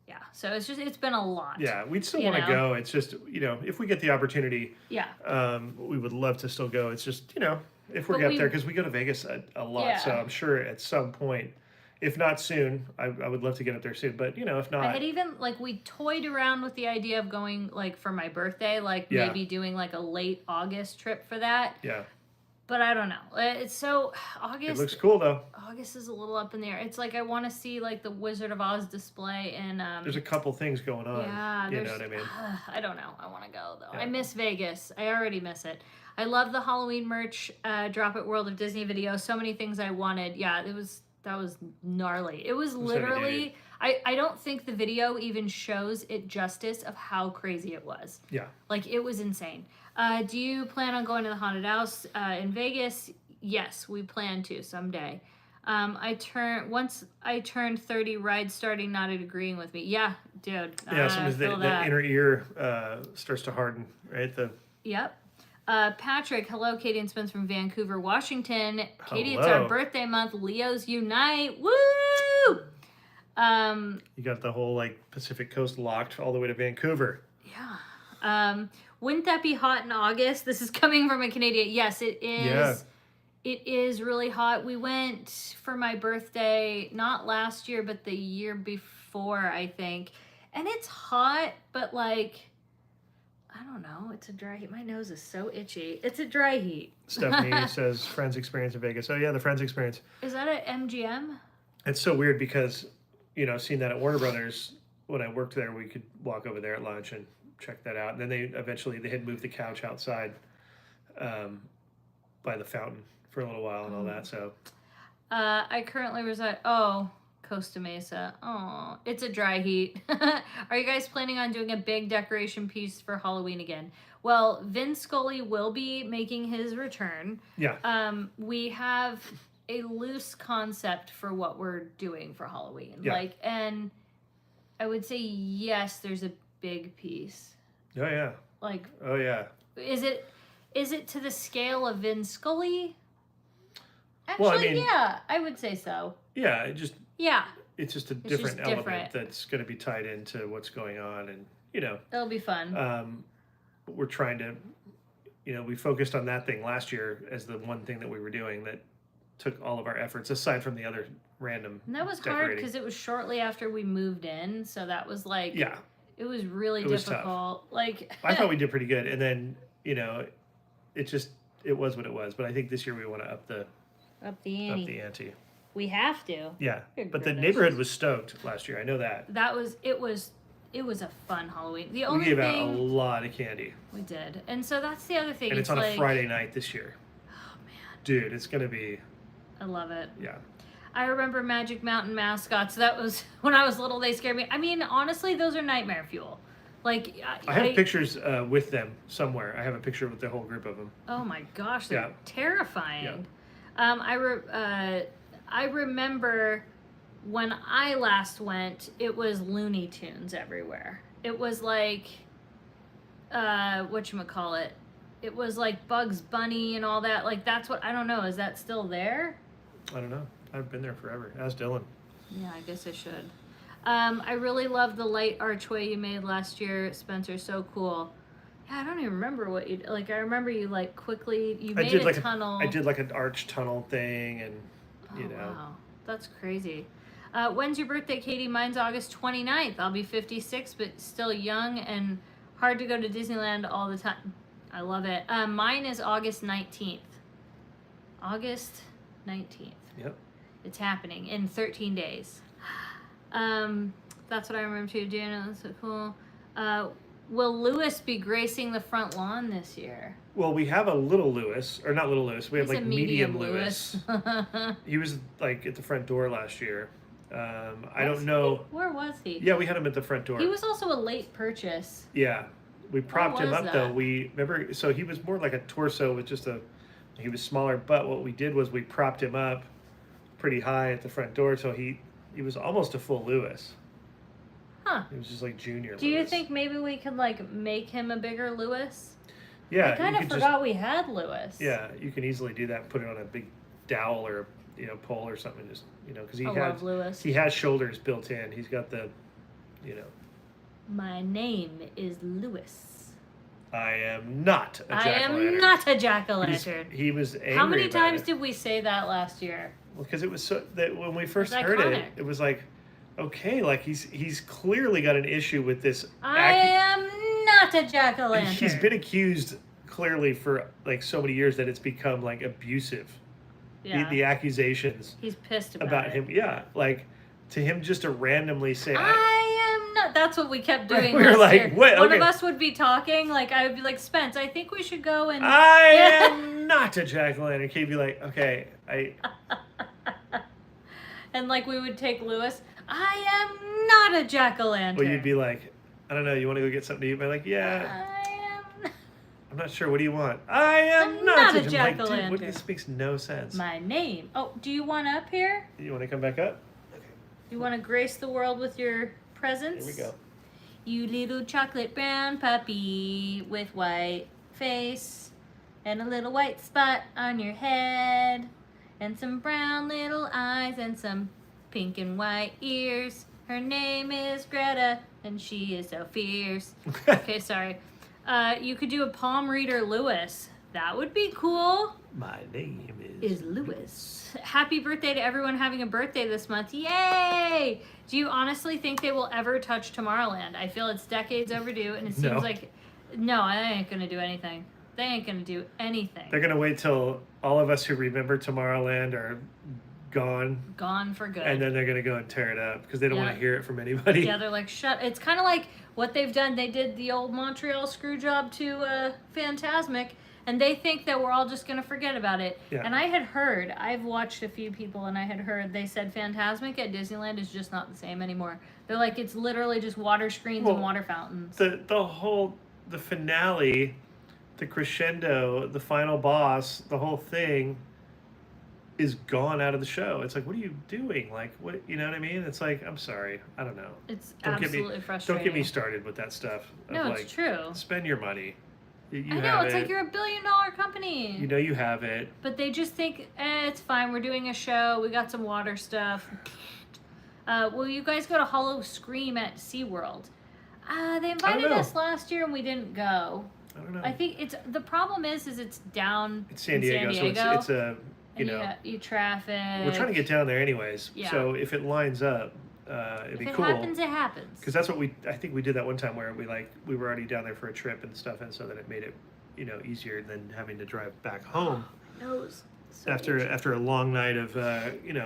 Yeah. So it's been a lot. Yeah, we'd still want to go. It's just if we get the opportunity, yeah, we would love to still go. It's just if we get there, because we go to Vegas a lot, Yeah. so I'm sure at some point. If not soon, I would love to get up there soon. But if not, I had even we toyed around with the idea of going for my birthday, maybe doing a late August trip for that. Yeah. but I don't know. It's so August. It looks cool though. August is a little up in the air. It's like I want to see like the Wizard of Oz display and There's a couple things going on. yeah, You know what I mean? I don't know. I want to go though. Yeah. I miss Vegas. I already miss it. I love the Halloween merch. Drop It World of Disney video. So many things I wanted. Yeah, that was gnarly. It was literally. I don't think the video even shows it justice of how crazy it was. Yeah. Like it was insane. Do you plan on going to the haunted house in Vegas? Yes, we plan to someday. Once I turned 30, rides starting not agreeing with me. Yeah, dude. Yeah, sometimes the inner ear starts to harden, right? Yep. Patrick, hello, Katie and Spence from Vancouver, Washington. Katie, it's Hello. our birthday month. Leos unite. Woo! You got the whole like Pacific coast locked all the way to Vancouver. Yeah. Wouldn't that be hot in August? This is coming from a Canadian. Yes, it is. Yeah. It is really hot. We went for my birthday, not last year, but the year before, I think. And it's hot, but like, I don't know. It's a dry heat. My nose is so itchy. It's a dry heat. Stephanie says Friends Experience in Vegas. Oh yeah, the Friends Experience. Is that at MGM? It's so weird because, you know, seeing that at Warner Brothers, when I worked there, we could walk over there at lunch and check that out. And then they had moved the couch outside by the fountain for a little while and all that. So I currently reside. Costa Mesa. Oh, it's a dry heat. Are you guys planning on doing a big decoration piece for Halloween again? Well, Vin Scully will be making his return. yeah, We have a loose concept for what we're doing for Halloween. Yeah. And I would say yes, there's a big piece. oh yeah, Like, oh yeah. is it to the scale of Vin Scully? Actually, Well, I mean- yeah, I would say so. Yeah, Yeah, it's just a just different element different. that's going to be tied into what's going on, and you know, that'll be fun. we're trying to, you know, we focused on that thing last year as the one thing that we were doing that took all of our efforts aside from the other random. And that was hard decorating. because it was shortly after we moved in, so that was like, Yeah, it was really It was tough. difficult. Like, I thought we did pretty good, and then you know, it was what it was. But I think this year we want to up the up the ante. ante. We have to. Yeah, Good but the goodness. neighborhood was stoked last year. I know that. It was a fun Halloween. The We only gave out a thing lot of candy, we did, and so that's the other thing. and it's on like, a Friday night this year. Oh man, Dude, it's gonna be I love it. yeah. I remember Magic Mountain mascots. That was when I was little. They scared me. I mean, honestly, those are nightmare fuel. Like I have pictures with them somewhere. I have a picture with the whole group of them. Oh my gosh, they're Yeah. terrifying. I remember when I last went, it was Looney Tunes everywhere. It was like, whatchamacallit? It was like Bugs Bunny and all that. Like, that's what, I don't know. Is that still there? I don't know. I've been there forever. As Dylan. Yeah, I guess I should. I really love the light archway you made last year, Spencer. So cool. Yeah, I don't even remember what you like. I remember you like quickly. You made a tunnel. I did like an arch tunnel thing, and you know. Wow, that's crazy. When's your birthday, Katie? Mine's August 29th. I'll be 56, but still young and hard to go to Disneyland all the time. I love it. Mine is August 19th. August 19th. Yep. It's happening in 13 days. That's what I remember too, doing. That's so cool. Will Lewis be gracing the front lawn this year? Well, we have a little Lewis, or not little Lewis. We have He's like a medium Lewis. He was like at the front door last year. I don't know. Where was he? Yeah, we had him at the front door. He was also a late purchase. Yeah, we propped him was up though. that? We remember. So he was more like a torso with just a. He was smaller, but what we did was we propped him up pretty high at the front door, so he was almost a full Lewis. Huh. He was just like junior. Do you Lewis. think maybe we could like make him a bigger Lewis? Yeah, I kind you of could forgot we had Lewis. Yeah, you can easily do that. And put it on a big dowel or pole or something. Just because I love Lewis. he has shoulders built in. He's got the, My name is Lewis. I am not a I jack-o'-lantern. am not a jack-o'-lantern. He was angry. How many about times it. did we say that last year? Well, because it was so that when we first It's heard iconic. it, it was like, okay, like he's clearly got an issue with this. I am not a jack-o'-lantern. He's been accused clearly for like so many years that it's become like abusive. Yeah. The accusations He's pissed about it. him. Yeah, like to him just to randomly say, I am not. That's what we kept doing. We were last like, year. "What? One Okay. of us would be talking. Like I would be like, Spence, I think we should go and. I am not a jack-o'-lantern. Kate'd be like, okay, And like we would take Lewis. I am not a jack-o'-lantern. Well, you'd be like, I don't know. You want to go get something to eat? But like, yeah. I'm not sure. What do you want? I am not a jack-o'-lantern. Like, this makes no sense. My name. Oh, do you want up here? You want to come back up? Okay. You want to grace the world with your presence? Here we go. You little chocolate brown puppy with white face and a little white spot on your head and some brown little eyes and some pink and white ears. Her name is Greta and she is so fierce. Okay, sorry. You could do a palm reader Lewis. That would be cool. My name Is Lewis. Happy birthday to everyone having a birthday this month. Yay! Do you honestly think they will ever touch Tomorrowland? I feel it's decades overdue and it seems like no, they ain't gonna do anything. They ain't gonna do anything. They're gonna wait till all of us who remember Tomorrowland are gone. Gone for good. And then they're gonna go and tear it up because they don't want to hear it from anybody. Yeah, they're like, shut. It's kind of like what they've done. They did the old Montreal screw job to Fantasmic, and they think that we're all just going to forget about it. Yeah. And I had heard, I've watched a few people, and I had heard they said Fantasmic at Disneyland is just not the same anymore. They're like, it's literally just water screens and water fountains. The finale, the crescendo, the final boss, the whole thing is gone out of the show. It's like, what are you doing? Like, what, you know what I mean? It's like, I'm sorry, I don't know. It's Absolutely frustrating. Don't get me started with that stuff. No, it's true. Spend your money. You I know, it's like you're $1 billion company. You know you have it. But they just think, it's fine, we're doing a show, we got some water stuff. Will you guys go to Hollow Scream at SeaWorld? They invited us last year and we didn't go. I don't know. I think the problem is it's down It's San Diego, so it's a, you know. You traffic. We're trying to get down there anyways. Yeah. So if it lines up, it'd be cool. If it happens, it happens. Because that's what I think we did that one time where we were already down there for a trip and stuff, and so that it made it, easier than having to drive back home. Nose. So After a long night of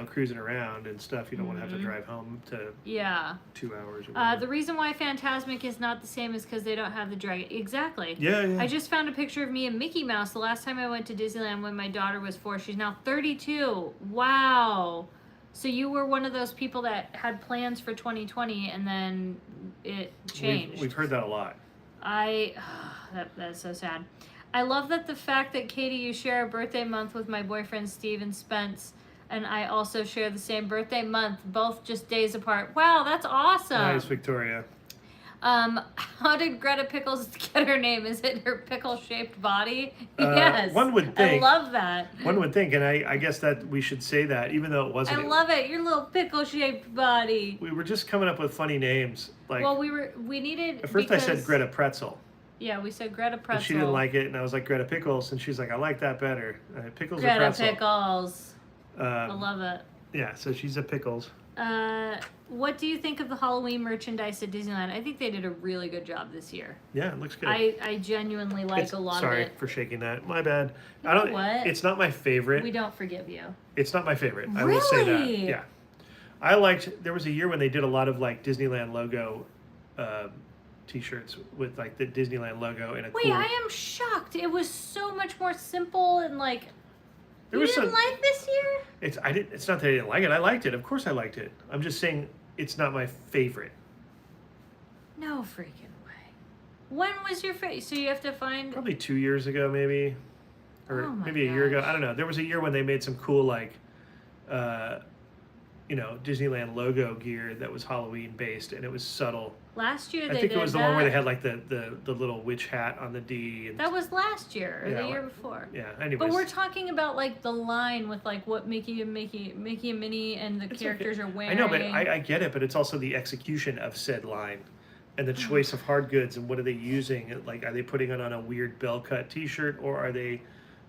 cruising around and stuff, you don't want to have to drive home to 2 hours. Or the reason why Fantasmic is not the same is because they don't have the dragon. Exactly. Yeah. I just found a picture of me and Mickey Mouse the last time I went to Disneyland when my daughter was 4. She's now 32. Wow. So you were one of those people that had plans for 2020 and then it changed. We've heard that a lot. That's so sad. I love that the fact that Katie, you share a birthday month with my boyfriend Steve and Spence, and I also share the same birthday month, both just days apart. Wow, that's awesome. Nice, Victoria. How did Greta Pickles get her name? Is it her pickle-shaped body? Yes. One would think. I love that. One would think, and I guess that we should say that, even though it wasn't. I love it. Your little pickle-shaped body. We were just coming up with funny names. Like, well, we needed. At first, I said Greta Pretzel. Yeah, we said Greta Pretzel. And she didn't like it, and I was like, Greta Pickles, and she's like, I like that better. Pickles Greta or pretzel? Pickles. I love it. Yeah, so she's a Pickles. What do you think of the Halloween merchandise at Disneyland? I think they did a really good job this year. Yeah, it looks good. I genuinely like a lot of it. Sorry for shaking that. My bad. You know what? It's not my favorite. We don't forgive you. It's not my favorite. Really? I will say that. Yeah. I liked, there was a year when they did a lot of like Disneyland logo t-shirts with like the Disneyland logo and a Wait, I am shocked. It was so much more simple and like you didn't like this year? It's not that I didn't like it. I liked it. Of course I liked it. I'm just saying it's not my favorite. No freaking way. When was your favorite? So you have to find probably 2 years ago maybe. Or maybe a year ago. I don't know. There was a year when they made some cool like Disneyland logo gear that was Halloween based and it was subtle. Last year I think it was the one where they had like the little witch hat on the D. And that was last year or the year before. Yeah, anyways. But we're talking about like the line with like what Mickey and Minnie and the characters are wearing. I know, but I get it, but it's also the execution of said line and the choice of hard goods and what are they using? Like, are they putting it on a weird bell cut t-shirt or are they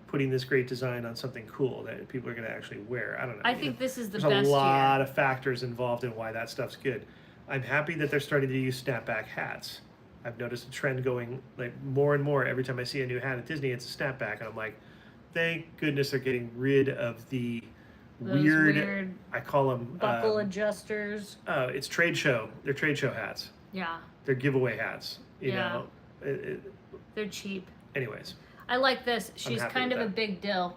putting this great design on something cool that people are going to actually wear? I don't know. I think this is the There's best a lot year. of factors involved in why that stuff's good. I'm happy that they're starting to use snapback hats. I've noticed a trend going like more and more every time I see a new hat at Disney. It's a snapback, and I'm like, thank goodness they're getting rid of the Those weird. I call them buckle adjusters. It's trade show. They're trade show hats. Yeah. They're giveaway hats. You know. They're cheap. Anyways. I like this. She's kind of a big dill.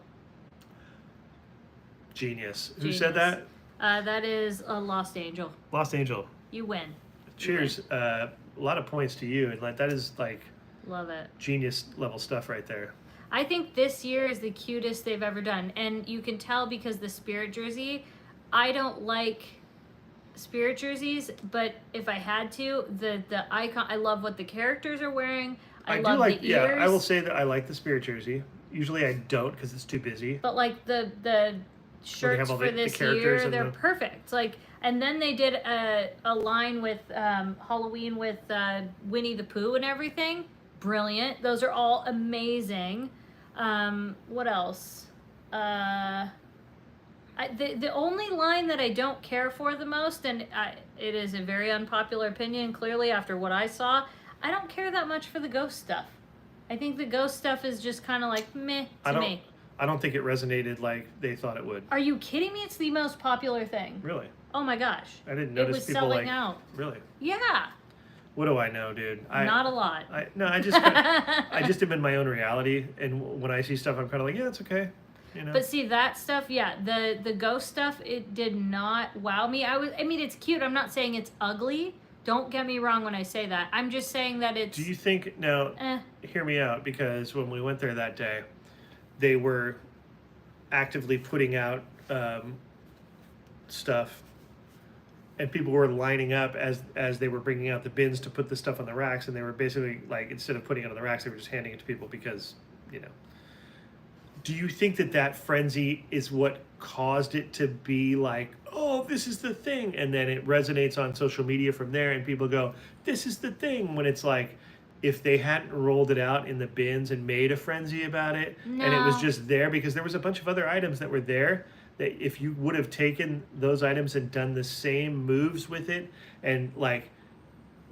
Genius. Who said that? That is a Lost Angel. Lost Angel. You win. Cheers. You win. A lot of points to you. And like that is like love it. Genius level stuff right there. I think this year is the cutest they've ever done. And you can tell because the Spirit jersey, I don't like Spirit jerseys, but if I had to, the icon, I love what the characters are wearing. I love the ears. Yeah, I will say that I like the Spirit jersey. Usually I don't because it's too busy. But like the shirts for this year, they're perfect. Like, and then they did a line with Halloween with Winnie the Pooh and everything. Brilliant. Those are all amazing. What else? The only line that I don't care for the most, and it is a very unpopular opinion, clearly after what I saw, I don't care that much for the ghost stuff. I think the ghost stuff is just kind of like meh to me. I don't think it resonated like they thought it would. Are you kidding me? It's the most popular thing. Really? Oh my gosh. I didn't notice it was people selling like out. Really? Yeah. What do I know, dude? Not a lot. I just am in my own reality, and when I see stuff, I'm kind of like, yeah, it's okay. You know? But see that stuff, yeah, the ghost stuff, it did not wow me. I mean, it's cute. I'm not saying it's ugly. Don't get me wrong when I say that. I'm just saying that it's. Do you think now? Hear me out, because when we went there that day, they were actively putting out stuff, and people were lining up as they were bringing out the bins to put the stuff on the racks, and they were basically like, instead of putting it on the racks, they were just handing it to people because, you know. Do you think that frenzy is what caused it to be like, oh, this is the thing, and then it resonates on social media from there, and people go, this is the thing, when it's like, if they hadn't rolled it out in the bins and made a frenzy about it, and it was just there, because there was a bunch of other items that were there, that if you would have taken those items and done the same moves with it, and like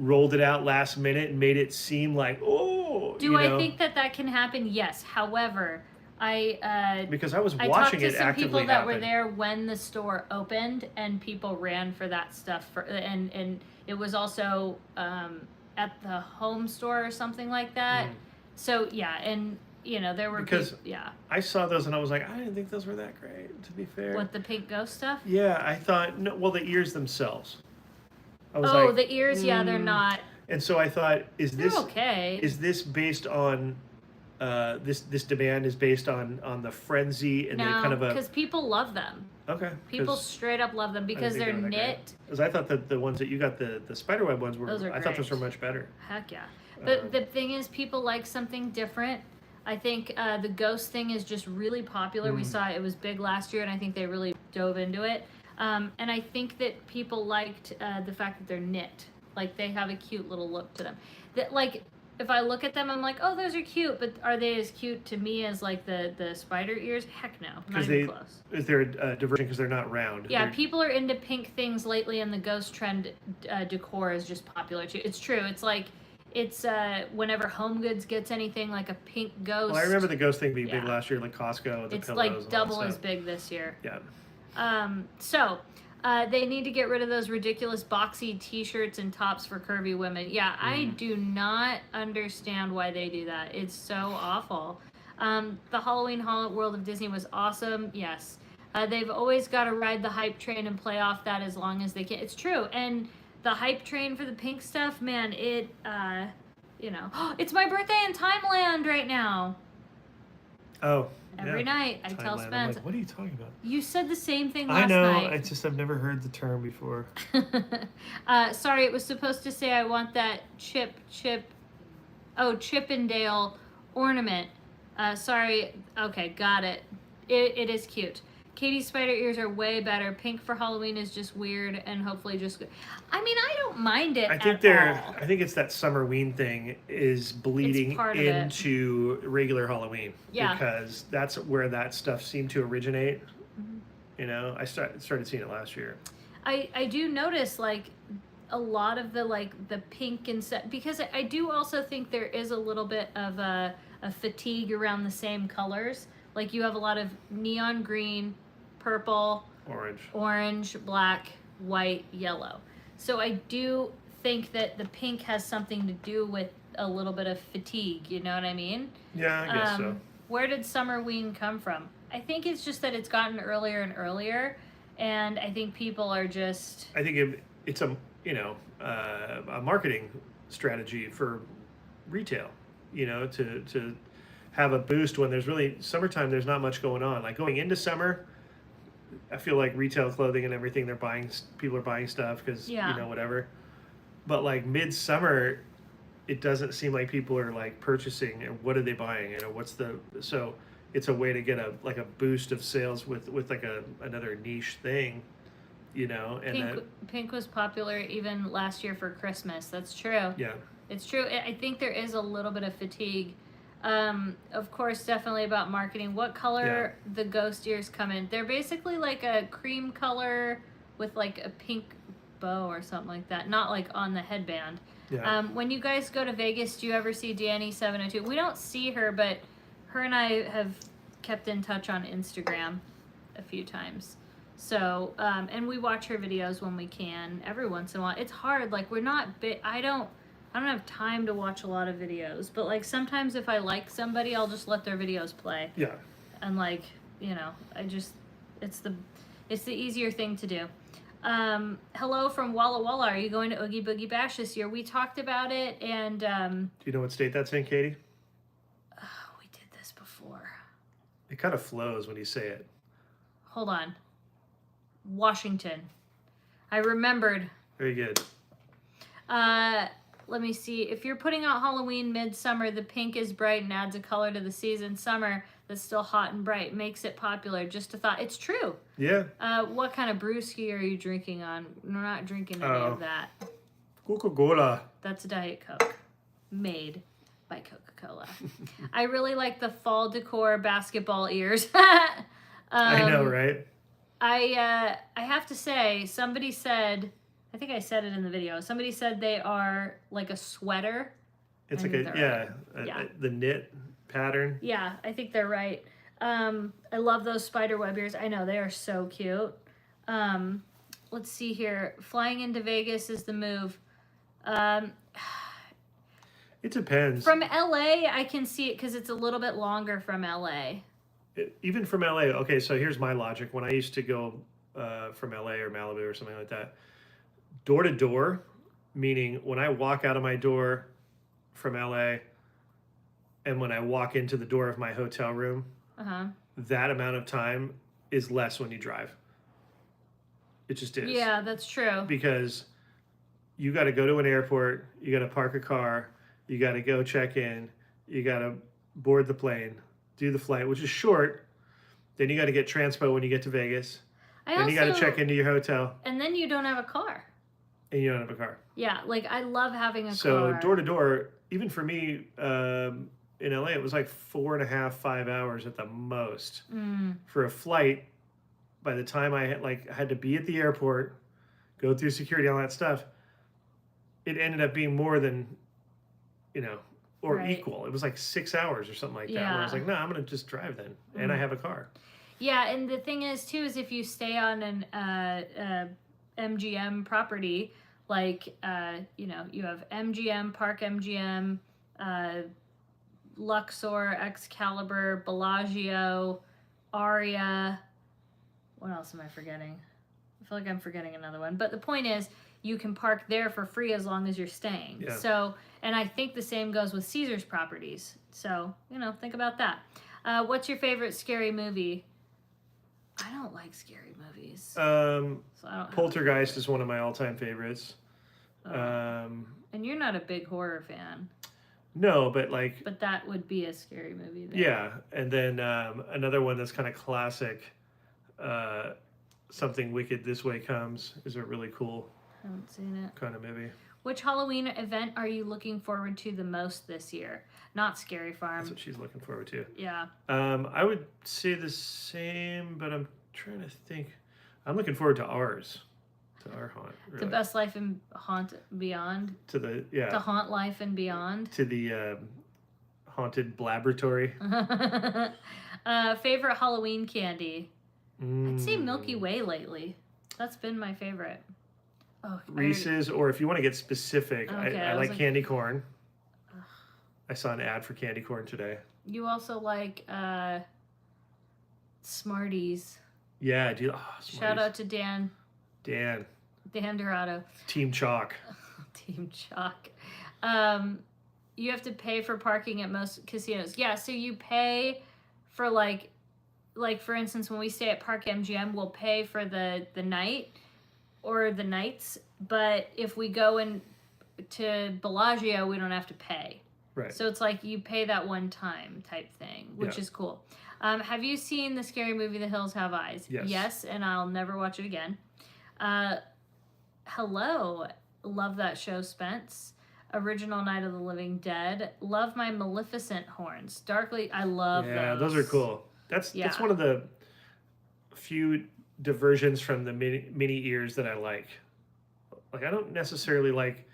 rolled it out last minute and made it seem like, oh, do I think that can happen? Yes. However, because I was watching it actively happen. I talked to some people that were there when the store opened, and people ran for that stuff. And it was also at the home store or something like that. So yeah, and you know there were I saw those and I was like, I didn't think those were that great. To be fair, what, the pink ghost stuff? Yeah, I thought the ears themselves. I was like, the ears, yeah, they're not. And so I thought, is this based on? This demand is based on the frenzy and the kind of because people love them. Okay. People straight up love them because they're knit. Because I thought that the ones that you got, the spiderweb ones, I thought those were much better. Heck yeah. But the thing is, people like something different. I think the ghost thing is just really popular. We saw it was big last year, and I think they really dove into it. And I think that people liked the fact that they're knit. Like, they have a cute little look to them. That, like, if I look at them, I'm like, oh, those are cute, but are they as cute to me as like the spider ears? Heck no, not even close. Is there a diversion because they're not round? Yeah, people are into pink things lately, and the ghost trend decor is just popular too. It's true. It's like, whenever Home Goods gets anything like a pink ghost. Well, I remember the ghost thing being big last year, like Costco. And it's like double as big this year. Yeah. So. They need to get rid of those ridiculous boxy t-shirts and tops for curvy women. Yeah, I do not understand why they do that. It's so awful. The Halloween World of Disney was awesome. Yes. They've always got to ride the hype train and play off that as long as they can. It's true. And the hype train for the pink stuff, man, it's my birthday in Timeland right now. Oh. Every night, I tell Spence. Like, what are you talking about? You said the same thing last night. I know. I've never heard the term before. Sorry, it was supposed to say I want that Chippendale ornament. Sorry. Okay, got it. It is cute. Katie's spider ears are way better. Pink for Halloween is just weird and hopefully just good. I mean, I don't mind it. I think it's that summerween thing is bleeding into regular Halloween. Yeah. Because that's where that stuff seemed to originate. Mm-hmm. You know, I started seeing it last year. I do notice, like, a lot of the the pink and stuff, because I do also think there is a little bit of a fatigue around the same colors. Like you have a lot of neon green, purple, orange, black, white, yellow. So I do think that the pink has something to do with a little bit of fatigue, you know what I mean? Yeah, I guess so. Where did Summerween come from? I think it's just that it's gotten earlier and earlier, and I think people are just... I think it's a marketing strategy for retail, to have a boost when there's really summertime. There's not much going on. Like going into summer, I feel like retail clothing and everything, people are buying stuff because whatever. But like midsummer, it doesn't seem like people are like purchasing. And what are they buying? So it's a way to get a boost of sales with like another niche thing, And pink was popular even last year for Christmas. That's true. Yeah, it's true. I think there is a little bit of fatigue. Of course, definitely about marketing. What color the ghost ears come in? They're basically like a cream color with like a pink bow or something like that. Not like on the headband. Yeah. When you guys go to Vegas, do you ever see Danny 702? We don't see her, but her and I have kept in touch on Instagram a few times. So, and we watch her videos when we can, every once in a while. It's hard. Like we're not big. I don't have time to watch a lot of videos, but like sometimes if I like somebody, I'll just let their videos play. Yeah. And like, it's the easier thing to do. Hello from Walla Walla. Are you going to Oogie Boogie Bash this year? We talked about it, and do you know what state that's in, Katie? We did this before. It kind of flows when you say it. Hold on. Washington. I remembered. Very good. Let me see. If you're putting out Halloween midsummer, the pink is bright and adds a color to the season. Summer, that's still hot and bright, makes it popular. Just a thought. It's true. Yeah. What kind of brewski are you drinking on? We're not drinking any of that. Coca-Cola. That's Diet Coke. Made by Coca-Cola. I really like the fall decor basketball ears. I know, right? I have to say, somebody said... I think I said it in the video. Somebody said they are like a sweater. It's like the knit pattern. Yeah, I think they're right. I love those spider web ears. I know, they are so cute. Let's see here. Flying into Vegas is the move. It depends. From LA, I can see it because it's a little bit longer from LA. Even from LA. Okay, so here's my logic. When I used to go from LA or Malibu or something like that, door to door, meaning when I walk out of my door from LA and when I walk into the door of my hotel room, that amount of time is less when you drive. It just is. Yeah, that's true. Because you got to go to an airport, you got to park a car, you got to go check in, you got to board the plane, do the flight, which is short. Then you got to get transpo when you get to Vegas. Then you got to check into your hotel. And then you don't have a car. And you don't have a car. Yeah, like I love having a car. So door to door, even for me in LA, it was like 4.5, 5 hours at the most for a flight. By the time I had to be at the airport, go through security, all that stuff, it ended up being more than, or equal. It was like 6 hours or something like that. Where I was like, no, I'm gonna just drive then, and I have a car. Yeah, and the thing is too is if you stay on an MGM property, like you have MGM, Park MGM, Luxor, Excalibur, Bellagio, Aria. What else am I forgetting? I feel like I'm forgetting another one. But the point is, you can park there for free as long as you're staying. Yeah. So, and I think the same goes with Caesar's properties. So, think about that. What's your favorite scary movie? I don't like scary movies. Poltergeist is one of my all-time favorites. And you're not a big horror fan. No, but But that would be a scary movie then. Yeah, and then another one that's kind of classic, Something Wicked This Way Comes, is a really cool haven't seen it. kind of movie. Which Halloween event are you looking forward to the most this year? Not Scary Farm. That's what she's looking forward to. Yeah. I would say the same, but I'm trying to think. I'm looking forward to ours. To our haunt. Really. The best life and haunt beyond. To the To haunt life and beyond. To the haunted laboratory. Favorite Halloween candy? I'd say Mm. Milky Way lately. That's been my favorite. Oh, Reese's, or if you want to get specific, Okay, I like candy corn. Ugh. I saw an ad for candy corn today. You also like Smarties. Yeah, I do. Oh, Shout out to Dan. Dan. Dan Dorado. Team Chalk. Team Chalk. You have to pay for parking at most casinos. Yeah, so you pay for like for instance, when we stay at Park MGM, we'll pay for the night or the nights, but if we go in to Bellagio, we don't have to pay. Right. So it's like you pay that one time type thing, which is cool. Have you seen the scary movie The Hills Have Eyes? Yes. Yes, and I'll never watch it again. Hello. Love that show, Spence. Original Night of the Living Dead. Love my Maleficent horns. Darkly, I love those. Yeah, those are cool. That's one of the few diversions from the mini ears that I like. Like, I don't necessarily like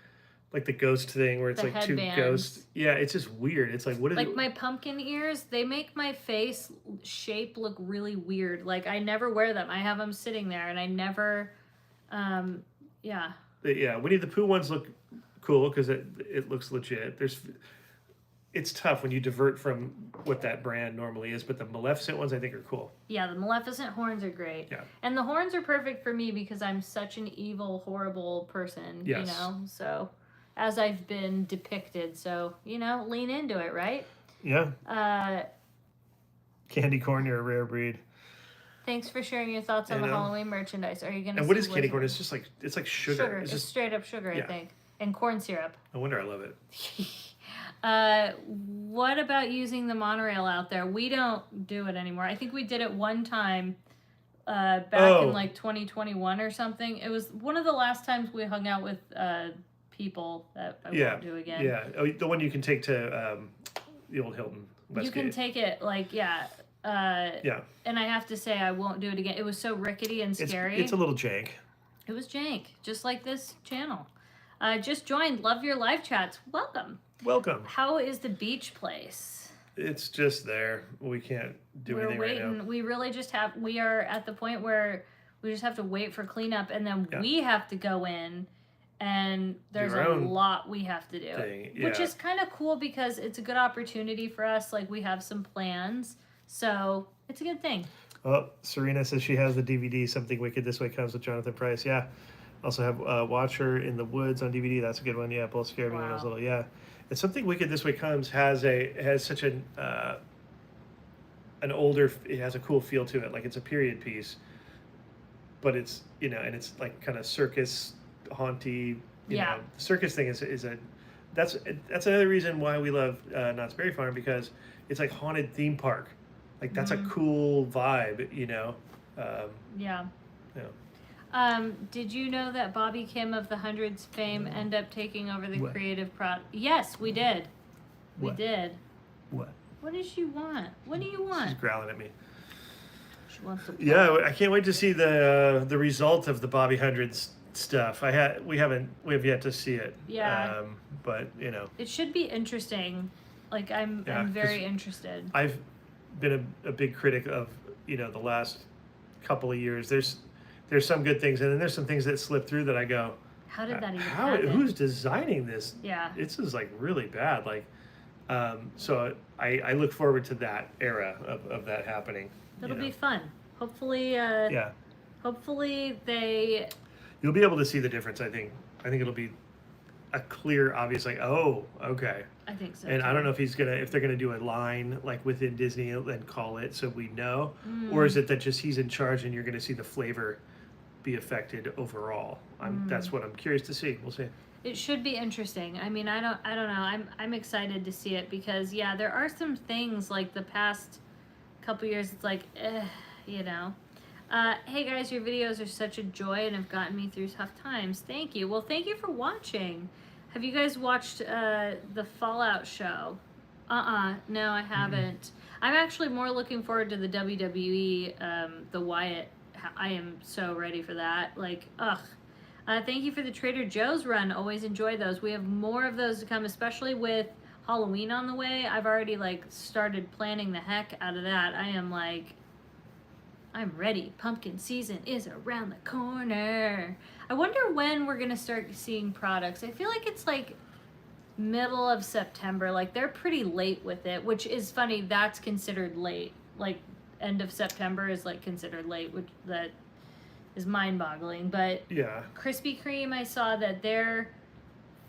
the ghost thing where it's The like two headbands. ghosts. Yeah, it's just weird. It's like, what is Like it? my pumpkin ears, they make my face shape look really weird. Like I never wear them. I have them sitting there and I never, yeah. Yeah, Winnie the Pooh ones look cool because it looks legit. It's tough when you divert from what that brand normally is, but the Maleficent ones I think are cool. Yeah, the Maleficent horns are great. Yeah. And the horns are perfect for me because I'm such an evil, horrible person, Yes. you know? So, as I've been depicted, so, you know, lean into it, right? Yeah. Candy corn, you're a rare breed. Thanks for sharing your thoughts on the Halloween merchandise. Are you going to And what is candy corn? It's just like, it's like sugar. Sugar. It's just straight up sugar, I think. And corn syrup. No wonder I love it. What about using the monorail out there? We don't do it anymore. I think we did it one time back in like 2021 or something. It was one of the last times we hung out with people that I won't do again. Yeah. Oh, the one you can take to the old Hilton. Westgate. You can take it like, yeah. And I have to say I won't do it again. It was so rickety and scary. It's a little jank. It was jank, just like this channel. Just joined. Love your live chats. Welcome. Welcome. How is the beach place? It's just there. We can't do anything right now. We really just we are at the point where we just have to wait for cleanup and then we have to go in and there's a lot we have to do. Which is kind of cool because it's a good opportunity for us. Like we have some plans. So it's a good thing. Oh, Serena says she has the DVD, Something Wicked This Way Comes with Jonathan Pryce. Yeah. Also have Watcher in the Woods on DVD. That's a good one. Yeah, both scared me when I was little. Yeah. And Something Wicked This Way Comes has such an older, it has a cool feel to it. Like it's a period piece, but it's, you know, and it's like kind of circus haunty, you know, the circus thing that's another reason why we love Knott's Berry Farm, because it's like haunted theme park. Like that's a cool vibe, you know? Did you know that Bobby Kim of the Hundreds fame ended up taking over the creative Yes, we did. We did. What? What does she want? What do you want? She's growling at me. She wants to play. Yeah, I can't wait to see the result of the Bobby Hundreds stuff. We have yet to see it. Yeah. But you know. It should be interesting. Like I'm very interested. I've been a big critic of, you know, the last couple of years. There's some good things, and then there's some things that slip through that I go, how did that even happen? Who's designing this? Yeah. This is like really bad. Like, so I look forward to that era of that happening. That'll be fun. Hopefully, hopefully you'll be able to see the difference, I think. I think it'll be a clear, obvious, like, oh, okay. I think so. And I don't know if they're gonna do a line like within Disney and call it so we know, or is it that just he's in charge and you're gonna see the flavor be affected overall? That's what I'm curious to see. We'll see. It should be interesting. I mean, I don't know. I'm excited to see it because there are some things like the past couple years. It's like, you know. Hey guys, your videos are such a joy and have gotten me through tough times. Thank you. Well, thank you for watching. Have you guys watched the Fallout show? No, I haven't. I'm actually more looking forward to the WWE, the Wyatt. I am so ready for that. Like, Thank you for the Trader Joe's run. Always enjoy those. We have more of those to come, especially with Halloween on the way. I've already like started planning the heck out of that. I am like, I'm ready. Pumpkin season is around the corner. I wonder when we're gonna start seeing products. I feel like it's like middle of September. Like they're pretty late with it, which is funny. That's considered late. Like end of September is like considered late, which that is mind-boggling. But Yeah. Krispy Kreme, I saw that their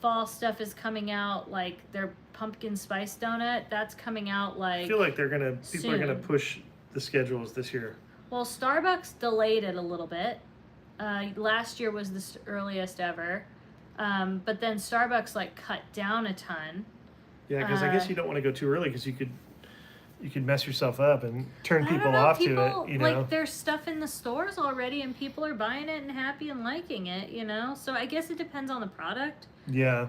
fall stuff is coming out, like their pumpkin spice donut. That's coming out like. I feel like people are gonna soon. push the schedules this year. Well, Starbucks delayed it a little bit. Last year was the earliest ever, but then Starbucks like cut down a ton. Yeah, because I guess you don't want to go too early because you could mess yourself up and turn I don't people know, off people, to it. You know. like there's stuff in the stores already, and people are buying it and happy and liking it. You know, so I guess it depends on the product. Yeah.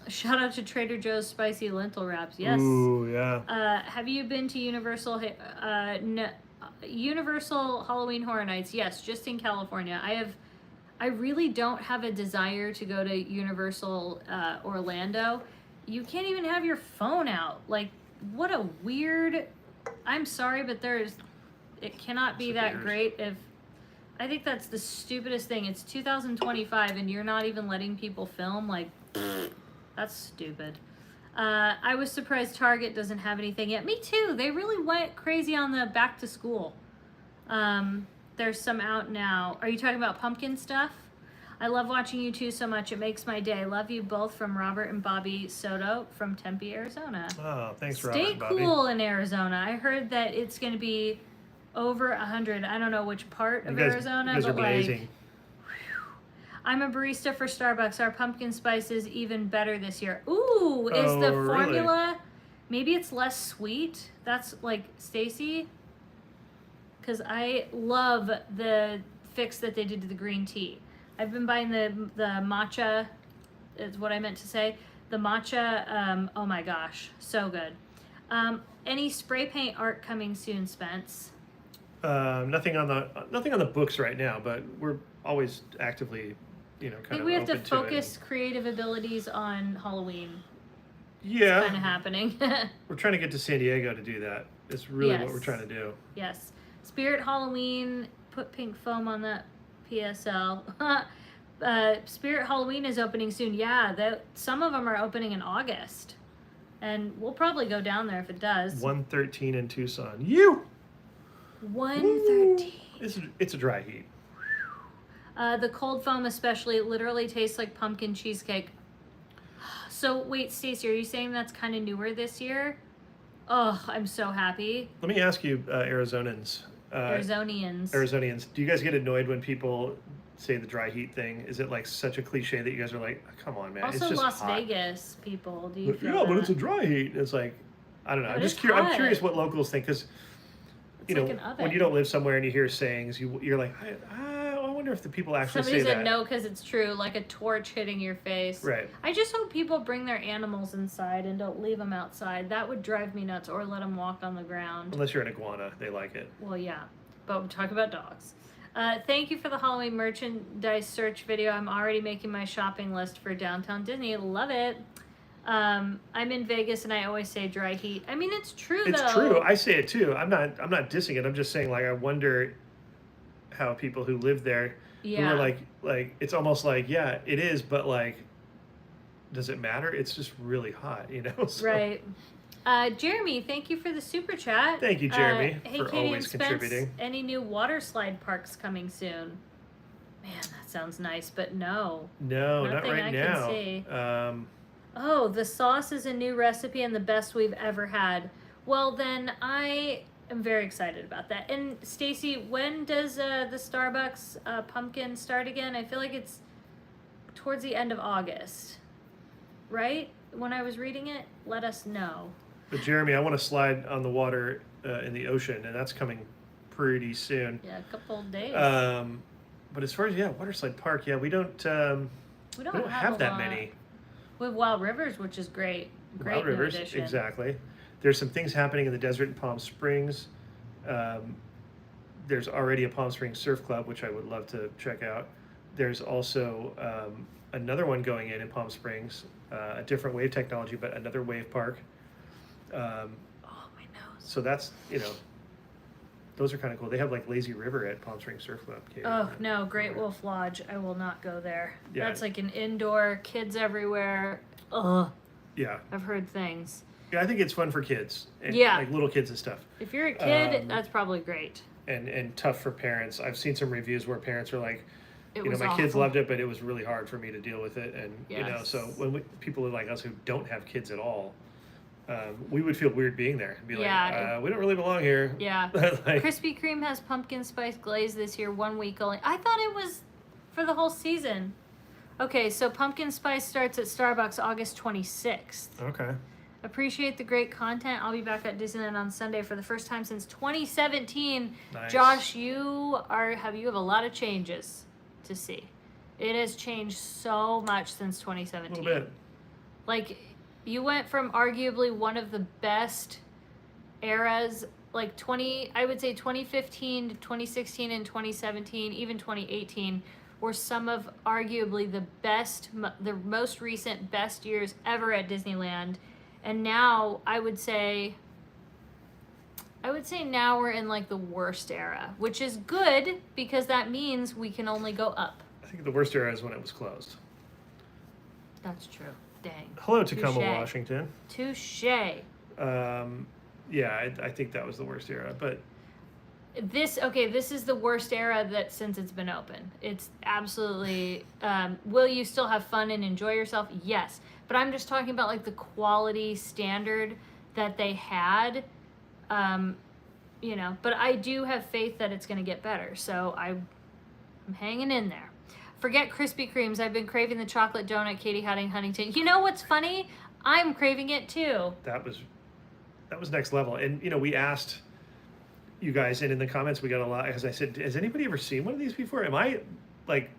Shout out to Trader Joe's spicy lentil wraps. Yes. Ooh, yeah. Have you been to Universal Halloween Horror Nights? Yes, just in California. I really don't have a desire to go to Universal Orlando. You can't even have your phone out. Like, what a weird. I'm sorry, but it cannot be that great if. I think that's the stupidest thing. It's 2025 and you're not even letting people film. Like, that's stupid. I was surprised Target doesn't have anything yet. Me too. They really went crazy on the back to school. There's some out now. Are you talking about pumpkin stuff? I love watching you two so much. It makes my day. Love you both, from Robert and Bobby Soto from Tempe, Arizona. Oh, thanks, Robert Stay and Bobby. cool in Arizona. I heard that it's going to be over 100. I don't know which part of Arizona, you guys but are blazing. like, I'm a barista for Starbucks. Our pumpkin spice is even better this year. Ooh, is the really? formula, maybe it's less sweet? That's like Stacy, because I love the fix that they did to the green tea. I've been buying the matcha, is what I meant to say. The matcha, oh my gosh, so good. Any spray paint art coming soon, Spence? Nothing on the books right now, but we're always actively, I kind think of we have to open focus creative abilities on Halloween. Yeah, Kind of happening. we're trying to get to San Diego to do that. It's really what Yes. we're trying to do. Yes. Spirit Halloween, put pink foam on that PSL. Spirit Halloween is opening soon. Yeah, some of them are opening in August. And we'll probably go down there if it does. 113 in Tucson. You. 113. It's a dry heat. The cold foam especially, it literally tastes like pumpkin cheesecake. So wait, Stacey, are you saying that's kind of newer this year? Oh, I'm so happy. Let me ask you, Arizonians. Arizonians. Do you guys get annoyed when people say the dry heat thing? Is it like such a cliche that you guys are like, come on, man? Also, it's just Las hot. Vegas people. Do you feel Yeah, but that? it's a dry heat. It's like, I don't know. But I'm it's just curious. I'm hot. curious what locals think, because It's like an oven. when you don't live somewhere and you hear sayings, you're like, I wonder if the people actually Somebody say said that. no because it's true, like a torch hitting your face. Right. I just hope people bring their animals inside and don't leave them outside. That would drive me nuts, or let them walk on the ground. Unless you're an iguana, they like it. Well, yeah, but we're talking about dogs. Thank you for the Halloween merchandise search video. I'm already making my shopping list for Downtown Disney. Love it. I'm in Vegas and I always say dry heat. I mean, it's true though. It's true. I say it too. I'm not dissing it. I'm just saying, like, I wonder how people who live there who are like it's almost like, yeah, it is, but like, does it matter? It's just really hot, So. Right. Jeremy, thank you for the super chat. Thank you, Jeremy, hey, for Katie always and Spence, contributing. Any new water slide parks coming soon? Man, that sounds nice, but no. No, not Nothing right I now. can see. Um, The sauce is a new recipe and the best we've ever had. Well, then I am very excited about that. And Stacy, when does the Starbucks pumpkin start again? I feel like it's towards the end of August, right? When I was reading it, let us know. But Jeremy, I want to slide on the water in the ocean, and that's coming pretty soon. Yeah, a couple of days. But as far as water slide park, we don't we don't have a that lot. many. We have Wild Rivers, which is great. Great Wild new Rivers, addition. exactly. There's some things happening in the desert in Palm Springs. There's already a Palm Springs Surf Club, which I would love to check out. there's also another one going in Palm Springs, a different wave technology, but another wave park. Oh, my nose. So that's, those are kind of cool. They have like Lazy River at Palm Springs Surf Club. Oh, no, Great Wolf Lodge. I will not go there. Yeah. That's like an indoor, kids everywhere. Ugh. Yeah. I've heard things. Yeah, I think it's fun for kids. And, Yeah. like little kids and stuff. If you're a kid, that's probably great. And tough for parents. I've seen some reviews where parents are like, It my was kids awful. loved it, but it was really hard for me to deal with it. And, Yes. so when people like us who don't have kids at all, we would feel weird being there and be Yeah. like, we don't really belong here. Yeah. Like, Krispy Kreme has pumpkin spice glaze this year, 1 week only. I thought it was for the whole season. Okay, so pumpkin spice starts at Starbucks August 26th. okay. Appreciate the great content. I'll be back at Disneyland on Sunday for the first time since 2017. Nice. Josh, you have a lot of changes to see. It has changed so much since A 2017. little bit. Like, you went from arguably one of the best eras, like I would say 2015 to 2016 and 2017, even 2018 were some of arguably the most recent best years ever at Disneyland. And now I would say now we're in like the worst era, which is good because that means we can only go up. I think the worst era is when it was closed. That's true. Dang. Hello, Tacoma, Touche. Washington. Touche. Yeah, I think that was the worst era. But This is the worst era that since it's been open. It's absolutely. Will you still have fun and enjoy yourself? Yes, but I'm just talking about like the quality standard that they had. But I do have faith that it's going to get better. So I'm hanging in there. Forget Krispy Kremes. I've been craving the chocolate donut Katie had in Huntington. You know what's funny? I'm craving it too. that was next level. And we asked you guys, and in the comments we got a lot. As I said, has anybody ever seen one of these before? Am I like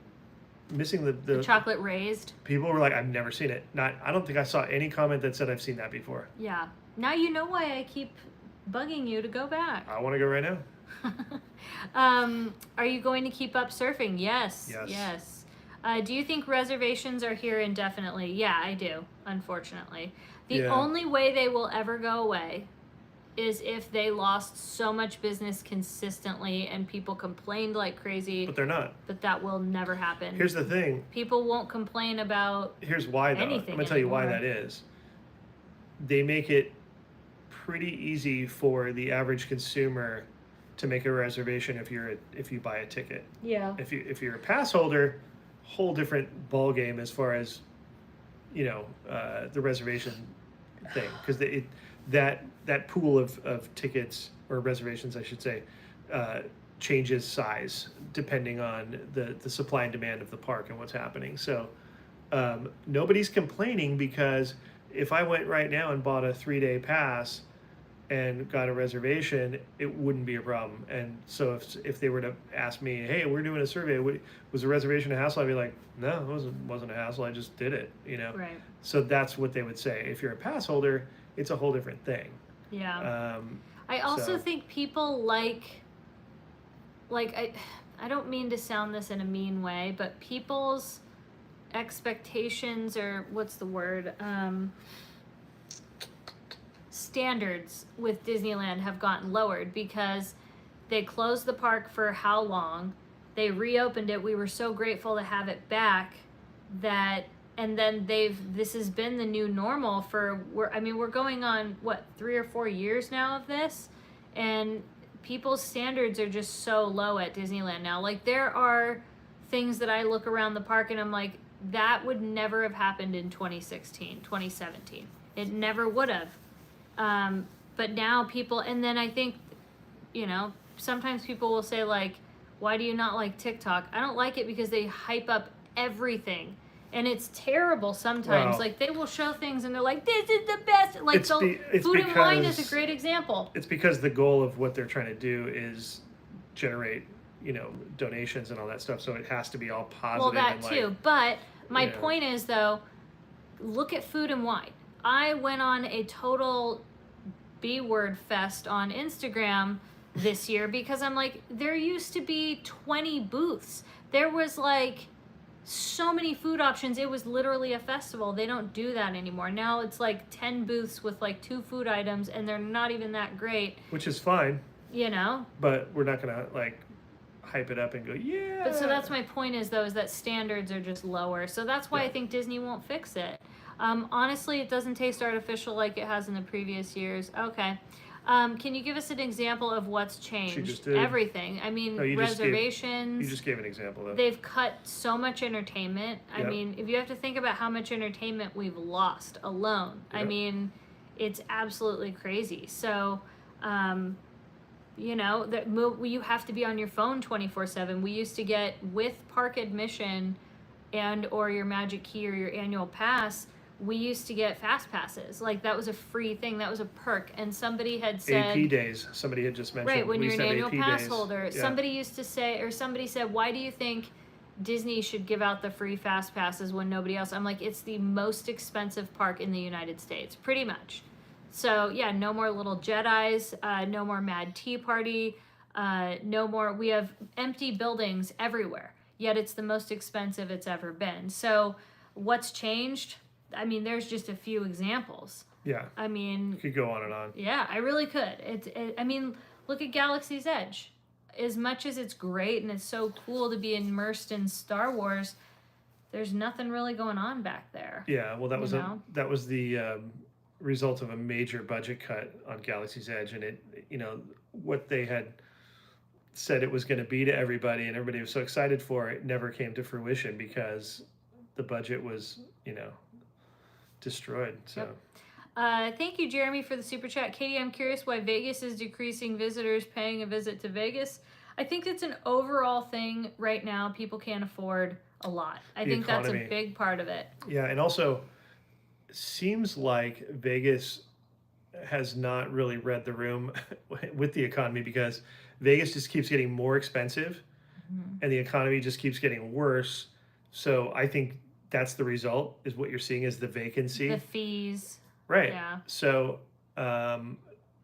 missing the Chocolate raised. people were like, I've never seen it. I don't think I saw any comment that said I've seen that before. Yeah. Now you know why I keep bugging you to go back. I want to go right now. Are you going to keep up surfing? Yes. Yes. Yes. Do you think reservations are here indefinitely? Yeah, I do, unfortunately. The Yeah. only way they will ever go away is if they lost so much business consistently and people complained like crazy, But they're not. but that will never happen. Here's the thing. People won't complain about Here's why, though. anything I'm going to tell you why anymore. that is. They make it pretty easy for the average consumer to make a reservation if you buy a ticket. Yeah. If you're a pass holder, whole different ball game as far as the reservation thing, because that pool of tickets or reservations, I should say, changes size depending on the supply and demand of the park and what's happening. So nobody's complaining, because if I went right now and bought a 3-day pass and got a reservation, it wouldn't be a problem. And so if they were to ask me, hey, we're doing a survey, was a reservation a hassle? I'd be like, no, it wasn't a hassle. I just did it, Right. So that's what they would say. If you're a pass holder, it's a whole different thing. Yeah. I also so- think people like I don't mean to sound this in a mean way, but people's expectations, or what's the word? Standards with Disneyland have gotten lowered because they closed the park for how long? They reopened it. We were so grateful to have it back and then this has been the new normal we're going on what, 3 or 4 years now of this, and people's standards are just so low at Disneyland now. Like, there are things that I look around the park and I'm like, that would never have happened in 2016, 2017. It never would have. But now people, and then I think, sometimes people will say like, why do you not like TikTok? I don't like it because they hype up everything. And it's terrible sometimes. Well, like, they will show things and they're like, this is the best. Like, it's Food and Wine is a because- great example. It's because the goal of what they're trying to do is generate, donations and all that stuff. So it has to be all positive. Well, that and too. But my Yeah. point is, though, look at Food and Wine. I went on a total B-word fest on Instagram this year because I'm like, there used to be 20 booths. There was like so many food options. It was literally a festival. They don't do that anymore. Now it's like 10 booths with like 2 food items, and they're not even that great, Which is fine, you know? but we're not gonna like hype it up and go, yeah. But so that's my point is though, is that standards are just lower. So that's why I think Disney won't fix it. Honestly, it doesn't taste artificial like it has in the previous years. Okay. Can you give us an example of what's changed? She just did. Everything. I mean, No, you reservations. You just gave an example though. They've cut so much entertainment. I Yep. mean, if you have to think about how much entertainment we've lost alone, I Yep. mean, it's absolutely crazy. So, you know, you have to be on your phone 24/7. We used to get with park admission and or your Magic Key or your annual pass, we used to get fast passes. Like that was a free thing. That was a perk. And somebody had said AP days. Somebody had just mentioned. right, when we you're an used to have annual AP pass days. holder, Yeah. somebody used to say, or somebody said, why do you think Disney should give out the free fast passes when nobody else? I'm like, it's the most expensive park in the United States, pretty much. So yeah, no more little Jedis, no more Mad Tea Party, no more. We have empty buildings everywhere, yet it's the most expensive it's ever been. So what's changed? I mean, there's just a few examples. Yeah. I mean, You could go on and on. yeah, I really could. I mean, look at Galaxy's Edge. As much as it's great and it's so cool to be immersed in Star Wars, there's nothing really going on back there. Yeah. Well, that was know? that was the result of a major budget cut on Galaxy's Edge, and it, you know, what they had said it was going to be to everybody, and everybody was so excited for it, never came to fruition because the budget was, you know, destroyed. So. Yep. Thank you, Jeremy, for the super chat. Katie, I'm curious why Vegas is decreasing visitors paying a visit to Vegas. I think it's an overall thing right now. People can't afford a lot. I think that's a big part of it. Yeah, and also seems like Vegas has not really read the room with the economy, because Vegas just keeps getting more expensive and the economy just keeps getting worse. So I think that's the result, is what you're seeing is the vacancy. The fees. Right. Yeah. So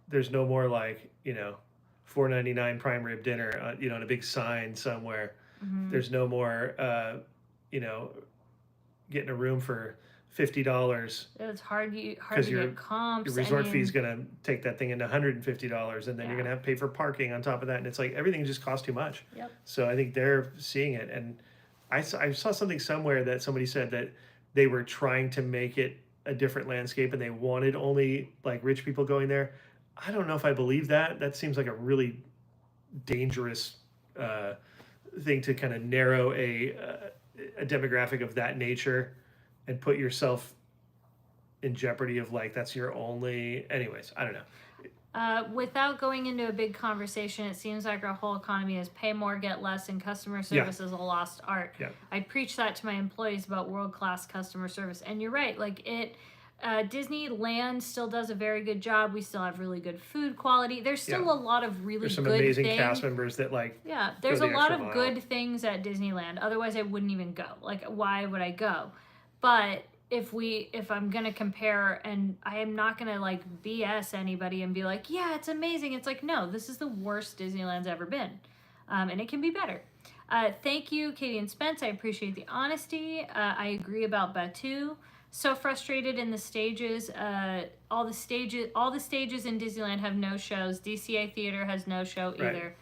there's no more like, you know, $4.99 prime rib dinner, you know, on a big sign somewhere. There's no more, you know, getting a room for $50. It's hard to your get comps. Your resort fee is going to take that thing into $150, and then you're going to have to pay for parking on top of that. And it's like everything just costs too much. Yep. So I think they're seeing it. And I saw something somewhere that somebody said that they were trying to make it a different landscape and they wanted only like rich people going there. I don't know if I believe that. That seems like a really dangerous thing to kind of narrow a demographic of that nature and put yourself in jeopardy of like, that's your only, anyways, I don't know. Without going into a big conversation, it seems like our whole economy is pay more, get less, and customer service is a lost art. Yeah. I preach that to my employees about world-class customer service. And you're right, like Disneyland still does a very good job. We still have really good food quality. There's still a lot of really There's some good amazing things. cast members that like, Yeah, there's a the lot extra of mile. good things at Disneyland. Otherwise, I wouldn't even go. Like, why would I go? But if I'm gonna compare, and I am not gonna like BS anybody and be like, yeah, it's amazing. It's like, no, this is the worst Disneyland's ever been, and it can be better. Thank you, Katie and Spence. I appreciate the honesty. I agree about Batu. So frustrated in the stages. All the stages in Disneyland have no shows. DCA Theater has no show either.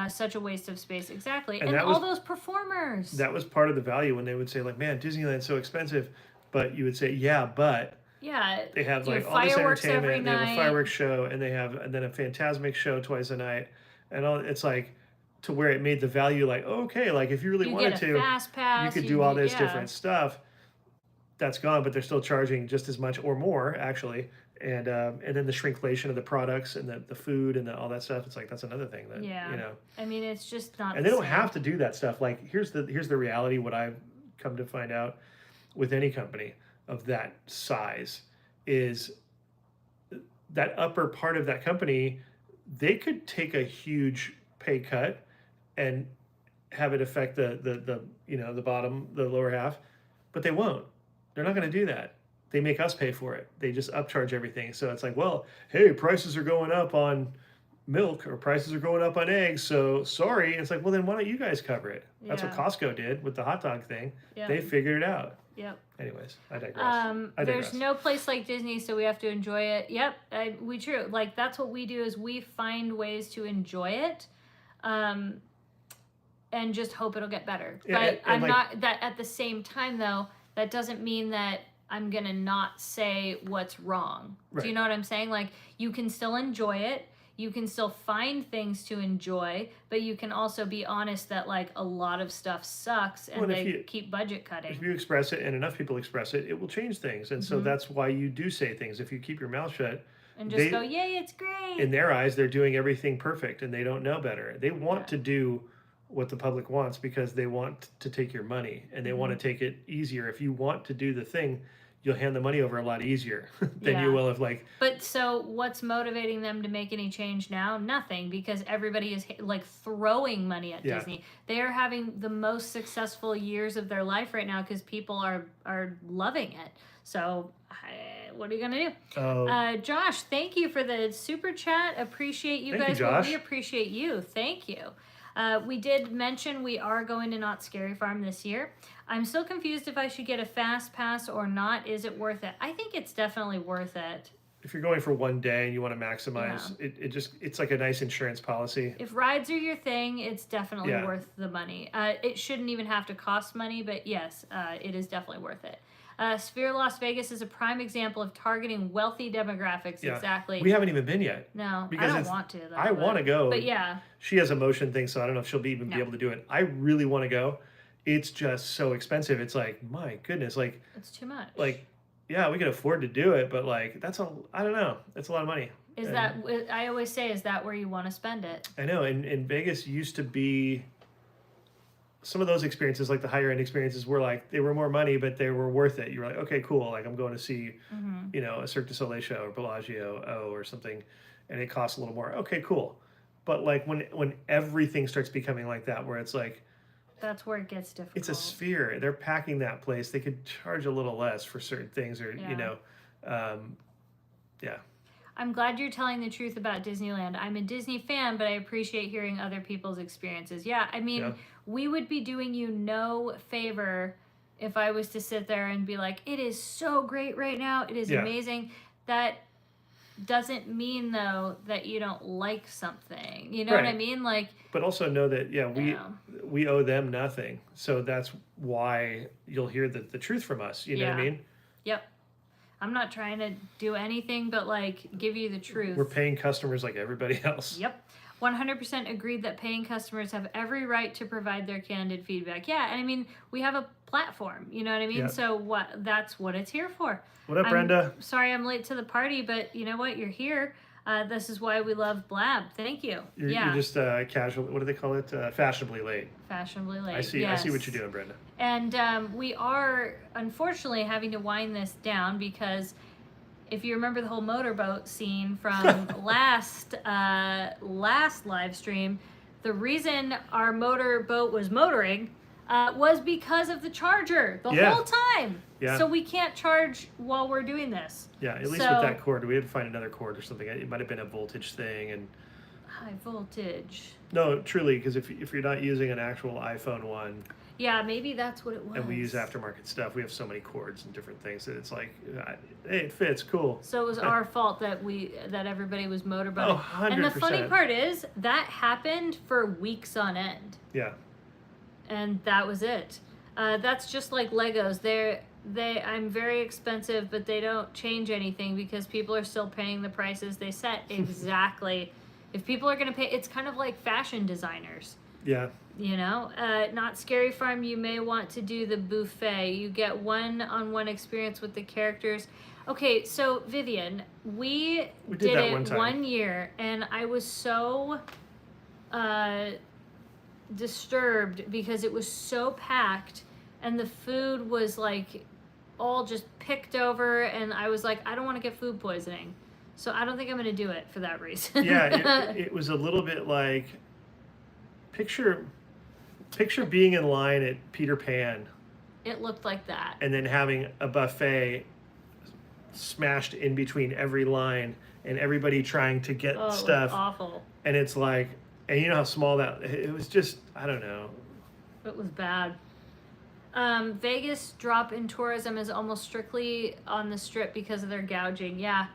Such a waste of space. Exactly. And all those performers. That was part of the value when they would say like, man, Disneyland's so expensive. But you would say, yeah, but they have like all this entertainment, they have a fireworks show, and then a Phantasmic show twice a night, and all. It's like to where it made the value like, okay, like if you really wanted to, fast pass, you could do all this different stuff. That's gone, but they're still charging just as much or more actually, and then the shrinkflation of the products and the food and all that stuff. It's like that's another thing that you know. I mean, it's just not. And they don't have to do that stuff. Like here's the reality. What I've come to find out with any company of that size is that upper part of that company, they could take a huge pay cut and have it affect the you know, the bottom, the lower half, but they won't. They're not going to do that. They make us pay for it. They just upcharge everything. So it's like, well, hey, prices are going up on milk or prices are going up on eggs, so sorry. It's like, well, then why don't you guys cover it? That's what Yeah. Costco did with the hot dog thing. Yeah. They figured it out. Yep. Anyways, I digress. There's no place like Disney, so we have to enjoy it. Yep, we true. Like that's what we do is we find ways to enjoy it, and just hope it'll get better. Yeah, But and I'm like, not that at the same time though. That doesn't mean that I'm gonna not say what's wrong. Right. Do you know what I'm saying? Like you can still enjoy it. You can still find things to enjoy, but you can also be honest that like a lot of stuff sucks and they keep budget cutting. If you express it and enough people express it, it will change things. And so that's why you do say things. If you keep your mouth shut and just go, yay, it's great. In their eyes, they're doing everything perfect and they don't know better. They want to do what the public wants because they want to take your money and they want to take it easier. If you want to do the thing, you'll hand the money over a lot easier than you will if like. But so what's motivating them to make any change now? Nothing, because everybody is like throwing money at Disney. They are having the most successful years of their life right now because people are loving it. So what are you gonna do? Josh, thank you for the super chat. Appreciate you guys. Well, we appreciate you. Thank you. We did mention we are going to Not Scary Farm this year. I'm still confused if I should get a fast pass or not. Is it worth it? I think it's definitely worth it. If you're going for one day and you want to maximize, it's like a nice insurance policy. If rides are your thing, it's definitely worth the money. It shouldn't even have to cost money, but yes, it is definitely worth it. Sphere Las Vegas is a prime example of targeting wealthy demographics. Yeah. Exactly. We haven't even been yet. No, because I don't want to. Though, I want to go. But yeah. She has a motion thing, so I don't know if she'll even be able to do it. I really want to go. It's just so expensive. It's like, my goodness, like. It's too much. Like, yeah, we can afford to do it, but like, I don't know. That's a lot of money. I always say, is that where you want to spend it? I know. And Vegas used to be. Some of those experiences, like the higher end experiences, were like they were more money, but they were worth it. You were like, okay, cool. Like I'm going to see, a Cirque du Soleil show or Bellagio or something, and it costs a little more. Okay, cool. But like when everything starts becoming like that, where it's like, that's where it gets difficult. It's a Sphere. They're packing that place. They could charge a little less for certain things, or I'm glad you're telling the truth about Disneyland. I'm a Disney fan, but I appreciate hearing other people's experiences. Yeah, I mean, we would be doing you no favor if I was to sit there and be like, it is so great right now. It is amazing. That doesn't mean, though, that you don't like something. You know what I mean? Like, but also know that, we owe them nothing. So that's why you'll hear the truth from us. You know what I mean? Yep. I'm not trying to do anything but like give you the truth. We're paying customers like everybody else. Yep. 100% agreed that paying customers have every right to provide their candid feedback. Yeah, and I mean, we have a platform, you know what I mean? Yep. So that's what it's here for. What up, Brenda? Sorry I'm late to the party, but you know what? You're here. This is why we love Blab. Thank you. You're just casual. What do they call it? Fashionably late. Fashionably late. I see. Yes. I see what you're doing, Brenda. And we are unfortunately having to wind this down because if you remember the whole motorboat scene from last live stream, the reason our motorboat was motoring was because of the charger the whole time. Yeah. So we can't charge while we're doing this. Yeah, at least with that cord. We had to find another cord or something. It might have been a voltage thing. And high voltage. No, truly, because if you're not using an actual iPhone 1. Yeah, maybe that's what it was. And we use aftermarket stuff. We have so many cords and different things that it's like, hey, it fits, cool. So it was our fault that everybody was motorboating. Oh, 100%. And the funny part is that happened for weeks on end. Yeah. And that was it. That's just like Legos. I'm very expensive, but they don't change anything because people are still paying the prices they set exactly. If people are going to pay, it's kind of like fashion designers. Yeah. You know, Not Scary Farm, you may want to do the buffet. You get one-on-one experience with the characters. Okay, so Vivian, we did it one year, and I was so disturbed because it was so packed, and the food was like all just picked over, and I was like, I don't want to get food poisoning. So I don't think I'm going to do it for that reason. Yeah, it was a little bit like, picture being in line at Peter Pan. It looked like that. And then having a buffet smashed in between every line, and everybody trying to get Oh, it was stuff. awful. And it's like, and you know how small that it was. Just I don't know. It was bad. Vegas drop in tourism is almost strictly on the Strip because of their gouging. Yeah,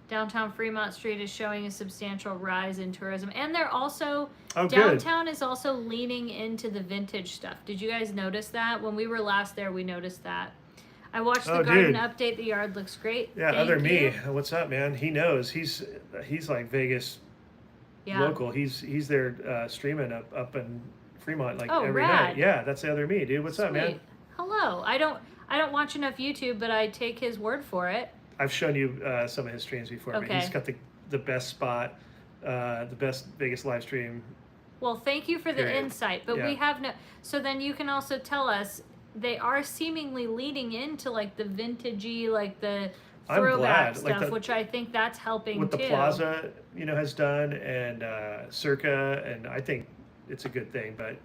downtown Fremont Street is showing a substantial rise in tourism, and they're also downtown is also leaning into the vintage stuff. Did you guys notice that? When we were last there, we noticed that. I watched the garden update. The yard looks great. Yeah, Thank you. me. What's up, man? He knows. He's like Vegas local. He's there streaming up in Fremont like every night. Yeah, that's the other me, dude. What's up, man? Hello. I don't watch enough YouTube, but I take his word for it. I've shown you some of his streams before. Okay. He's got the best spot, the best Vegas live stream. Well, thank you for the insight, but we have no. So then you can also tell us they are seemingly leading into like the vintagey, like the throwback stuff, which I think that's helping what too. The Plaza, has done, and Circa, and I think it's a good thing. But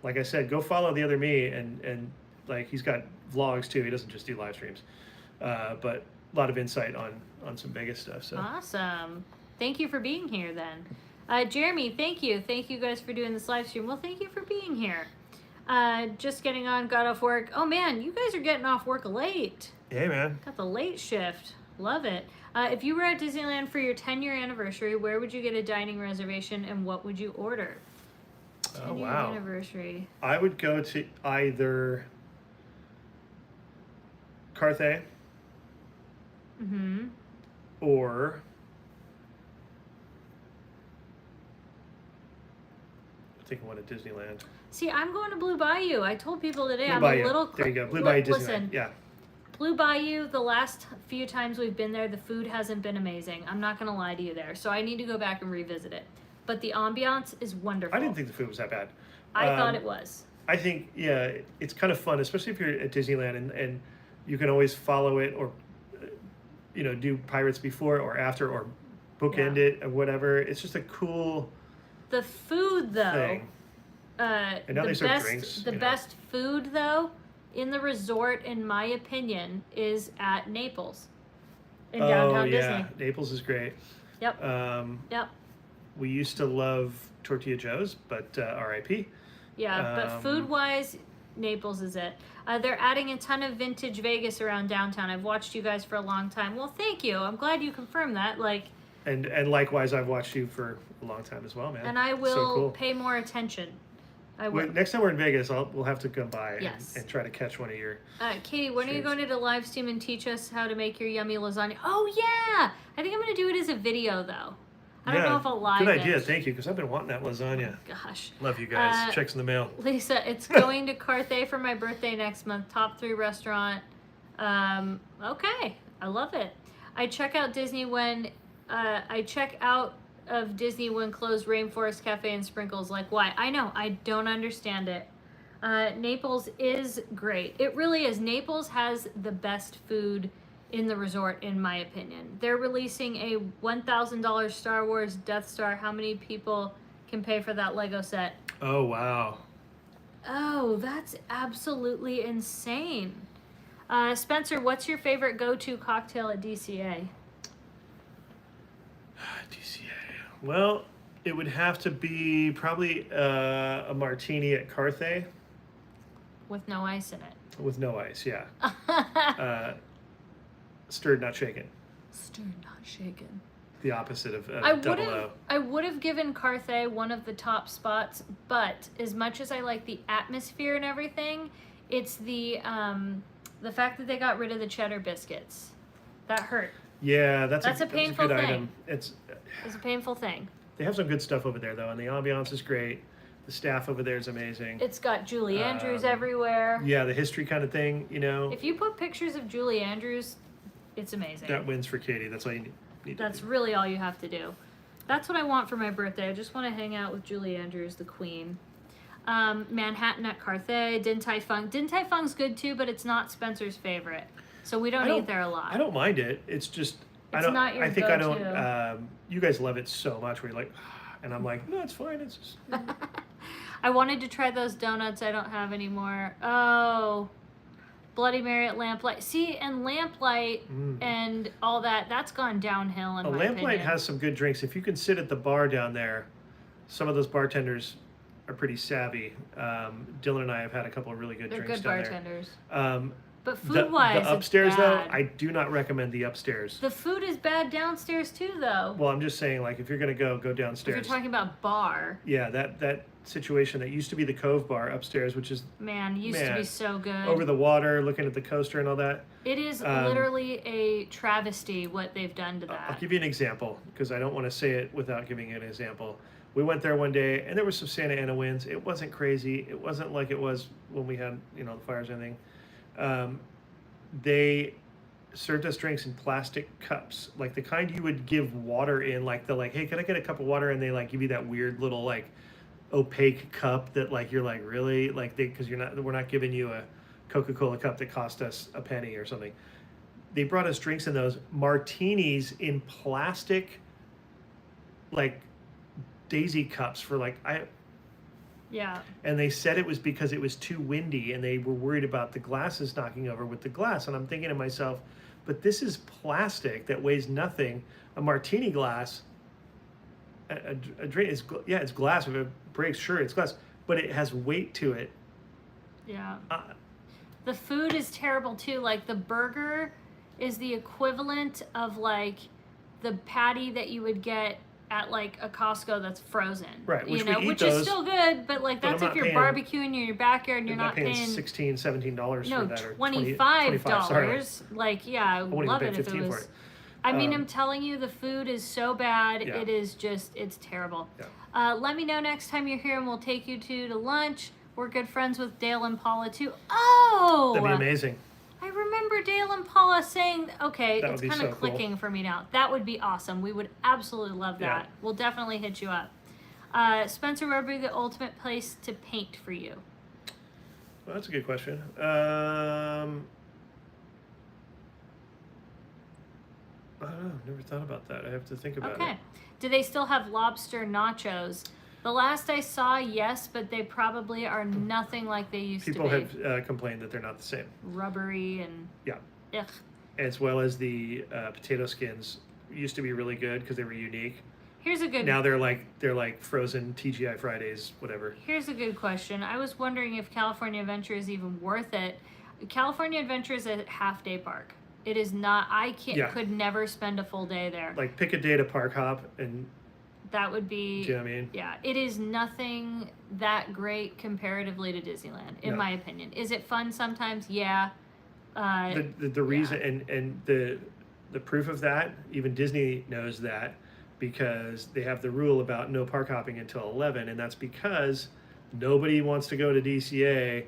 like I said, go follow the other me, and like he's got vlogs too. He doesn't just do live streams, but a lot of insight on some Vegas stuff. So awesome! Thank you for being here, then. Jeremy, thank you guys for doing this live stream. Well, thank you for being here. Just getting on, got off work. Oh man, you guys are getting off work late. Hey man. Got the late shift. Love it. If you were at Disneyland for your 10-year anniversary, where would you get a dining reservation and what would you order? 10-year anniversary. I would go to either Carthay or I think I went to Disneyland. See, I'm going to Blue Bayou. I told people today Blue I'm Bayou. a little... There you go. Blue Bayou Disneyland. Listen, yeah. Blue Bayou, the last few times we've been there, the food hasn't been amazing. I'm not going to lie to you there. So I need to go back and revisit it. But the ambiance is wonderful. I didn't think the food was that bad. I thought it was. I think, it's kind of fun, especially if you're at Disneyland and you can always follow it or, do Pirates before or after or bookend it or whatever. It's just a cool The food, though. thing. And now they serve drinks. The best food, though, in the resort, in my opinion, is at Naples in downtown Disney. Naples is great. Yep. Yep. We used to love Tortilla Joe's, but RIP. Yeah, but food-wise, Naples is it. They're adding a ton of vintage Vegas around downtown. I've watched you guys for a long time. Well, thank you. I'm glad you confirmed that. And likewise, I've watched you for a long time as well, man. And I will pay more attention. I will. Next time we're in Vegas, we'll have to come by and try to catch one of your. Katie, when are you going to the live stream and teach us how to make your yummy lasagna? Oh yeah, I think I'm going to do it as a video though. I don't know if I'll live Good idea, thank you, because I've been wanting that lasagna. Gosh. Love you guys. Checks in the mail. Lisa, it's going to Carthay for my birthday next month. Top 3 restaurant. Okay, I love it. I check out Disney when of Disney when closed Rainforest Cafe and Sprinkles. Like, why? I know, I don't understand it. Naples is great. It really is. Naples has the best food in the resort, in my opinion. They're releasing a $1,000 Star Wars Death Star. How many people can pay for that Lego set? Oh, wow. Oh, that's absolutely insane. Spencer, what's your favorite go-to cocktail at DCA? DCA. Well, it would have to be probably a martini at Carthay. With no ice in it. With no ice, yeah. Stirred, not shaken. Stirred, not shaken. The opposite of double O. I would have given Carthay one of the top spots, but as much as I like the atmosphere and everything, it's the fact that they got rid of the cheddar biscuits. That hurt. Yeah, that's a painful good thing. item. It's a painful thing. They have some good stuff over there, though, and the ambiance is great. The staff over there is amazing. It's got Julie Andrews everywhere. Yeah, the history kind of thing, If you put pictures of Julie Andrews, it's amazing. That wins for Katie. That's all you need. That's really all you have to do. That's what I want for my birthday. I just want to hang out with Julie Andrews, the queen. Manhattan at Carthay, Din Tai Fung. Din Tai Fung's good too, but it's not Spencer's favorite. So we don't eat there a lot. I don't mind it. It's just not your go-to. I don't. You guys love it so much. Where you're like, and I'm like, no, it's fine. It's just. I wanted to try those donuts I don't have anymore. Oh, Bloody Mary at Lamplight. See, and Lamplight and all that, that's gone downhill in my Lamplight opinion. has some good drinks. If you can sit at the bar down there, some of those bartenders are pretty savvy. Dylan and I have had a couple of really good They're drinks good down bartenders. there. But food-wise, the upstairs it's though, bad. I do not recommend the upstairs. The food is bad downstairs too, though. Well, I'm just saying, like, if you're gonna go If downstairs. you're talking about bar, Yeah, that situation that used to be the Cove Bar upstairs, which is used to be so good. over the water, looking at the coaster and all that. It is literally a travesty what they've done to that. I'll give you an example because I don't want to say it without giving you an example. We went there one day and there was some Santa Ana winds. It wasn't crazy. It wasn't like it was when we had, the fires and everything. They served us drinks in plastic cups, like the kind you would give water in. Like they're like, hey, can I get a cup of water? And they like give you that weird little like opaque cup that like you're like, really, like because we're not giving you a Coca-Cola cup that cost us a penny or something. They brought us drinks in those martinis in plastic, like daisy cups for like Yeah. and they said it was because it was too windy and they were worried about the glasses knocking over with the glass. And I'm thinking to myself, but this is plastic that weighs nothing. A martini glass, a drink is, it's glass. If it breaks, sure, it's glass, but it has weight to it. Yeah. The food is terrible too. Like the burger is the equivalent of like the patty that you would get at like a Costco that's frozen. Right, which which is still good, but like that's I'm if not you're paying- barbecuing in your backyard and you're not paying $16, $17 no, for that, or $25. sorry. Like, yeah, I would wouldn't love even it pay if it 15 was. for it. I mean, I'm telling you, the food is so bad. Yeah. It is just, it's terrible. Yeah. Let me know next time you're here and we'll take you to lunch. We're good friends with Dale and Paula too. Oh! That'd be amazing. I remember Dale and Paula saying, okay, That it's would be kind so of clicking for me now. That would be awesome. We would absolutely love that. Yeah. We'll definitely hit you up. Spencer, where would be the ultimate place to paint for you? Well, that's a good question. I don't know. Never thought about that. I have to think about it. Okay. Do they still have lobster nachos? The last I saw, yes, but they probably are nothing like they used People to be. have complained that they're not the same. Rubbery and Yeah. ugh. As well as the potato skins used to be really good because they were unique. Here's a good Now they're like frozen TGI Fridays, whatever. Here's a good question. I was wondering if California Adventure is even worth it. California Adventure is a half-day park. It is not. I could never spend a full day there. Like pick a day to park hop and. That would be. Do you know what I mean? Yeah, it is nothing that great comparatively to Disneyland, in my opinion. Is it fun sometimes? Yeah. The reason and the proof of that, even Disney knows that, because they have the rule about no park hopping until 11, and that's because nobody wants to go to DCA,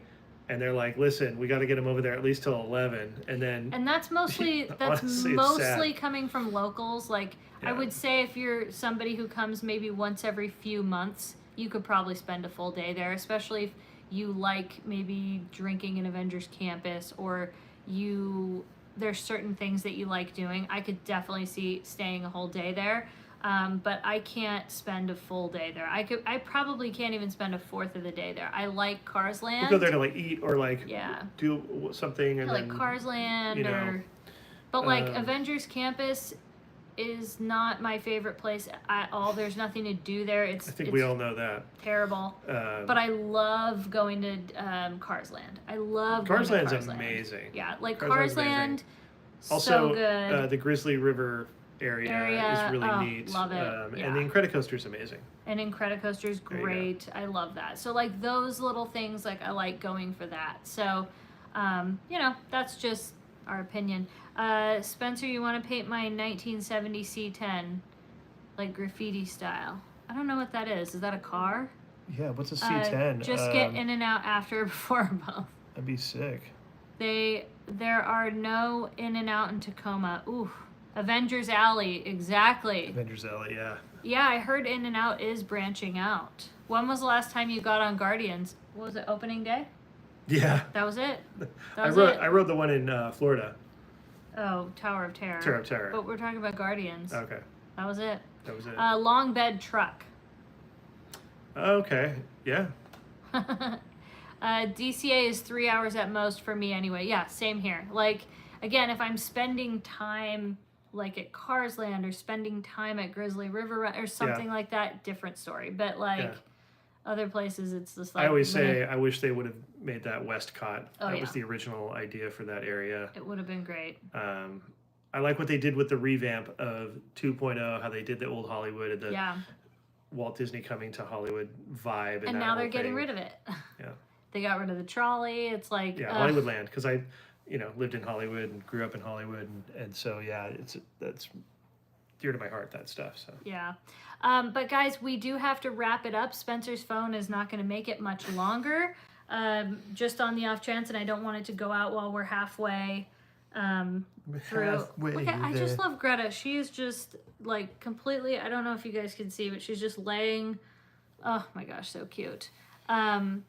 and they're like, listen, we got to get them over there at least till 11, and then. And that's mostly Honestly, it's mostly sad. coming from locals. Like I would say, if you're somebody who comes maybe once every few months, you could probably spend a full day there, especially if you like maybe drinking in Avengers Campus, or there's certain things that you like doing. I could definitely see staying a whole day there. But I can't spend a full day there. I probably can't even spend a fourth of the day there. I like Cars Land. We'll go there to like eat or like Yeah. do something and like then Cars Land but like Avengers Campus is not my favorite place at all. There's nothing to do there. I think we all know that. Terrible. But I love going to Cars Land. I love Cars going to Land's Cars Land. amazing. Yeah, like Cars Cars Land's Land. Also, so good. the Grizzly River area is really neat. Love it. And the Incredicoaster is amazing. And Incredicoaster is great. I love that. So like those little things, like I like going for that. So, that's just our opinion. Spencer, you want to paint my 1970 C10, like graffiti style? I don't know what that is. Is that a car? Yeah, what's a C10? Just get in and out after, before, or both. That'd be sick. There are no in and out in Tacoma. Ooh, Avengers Alley, exactly. Avengers Alley, yeah. Yeah, I heard In and Out is branching out. When was the last time you got on Guardians? What was it, opening day? Yeah. That was it? I rode the one in Florida. Oh, Tower of Terror. Tower of Terror. But we're talking about Guardians. Okay. That was it. That was it. Long Bed Truck. Okay. Yeah. DCA is 3 hours at most for me anyway. Yeah, same here. Like, again, if I'm spending time like at Cars Land or spending time at Grizzly River or something like that, different story. But like other places, it's just like... I always say I wish they would have made that Westcott. Oh, that was the original idea for that area. It would have been great. I like what they did with the revamp of 2.0, how they did the old Hollywood and the Walt Disney Coming to Hollywood vibe. And now they're getting rid of it. Yeah. They got rid of the trolley. It's like... Yeah, Hollywoodland, because I, lived in Hollywood and grew up in Hollywood. And so, yeah, that's dear to my heart, that stuff. So yeah. But guys, we do have to wrap it up. Spencer's phone is not going to make it much longer. Just on the off chance, and I don't want it to go out while we're halfway through. Okay, I just love Greta. She is just like completely, I don't know if you guys can see, but she's just laying. Oh my gosh, so cute. Do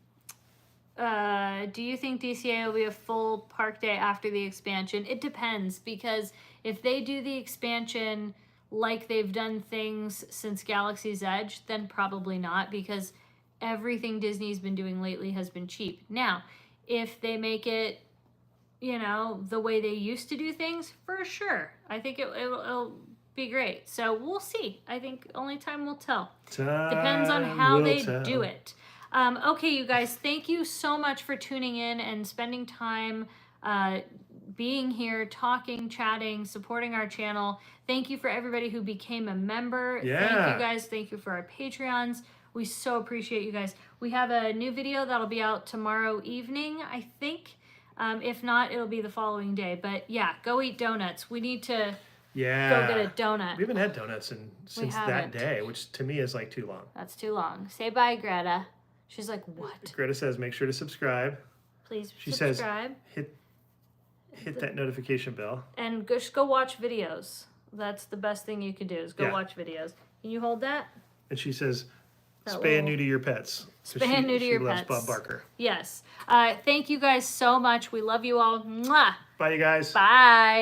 you think DCA will be a full park day after the expansion? It depends, because if they do the expansion like they've done things since Galaxy's Edge, then probably not, because everything Disney's been doing lately has been cheap. Now, if they make it, the way they used to do things, for sure, I think it'll be great. So we'll see. I think only time will tell. Depends on how they do it. Okay, you guys, thank you so much for tuning in and spending time being here, talking, chatting, supporting our channel. Thank you for everybody who became a member. Yeah. Thank you guys. Thank you for our Patreons. We so appreciate you guys. We have a new video that'll be out tomorrow evening, I think. If not, it'll be the following day. But yeah, go eat donuts. We need to go get a donut. We haven't had donuts since that day, which to me is like too long. That's too long. Say bye, Greta. She's like, what? Greta says, make sure to subscribe. Please she subscribe. Says, hit that notification bell. And just go watch videos. That's the best thing you can do, is go watch videos. Can you hold that? And she says, spay and neuter your pets. Spay and neuter your pets. She loves Bob Barker. Yes. Thank you guys so much. We love you all. Mwah. Bye, you guys. Bye.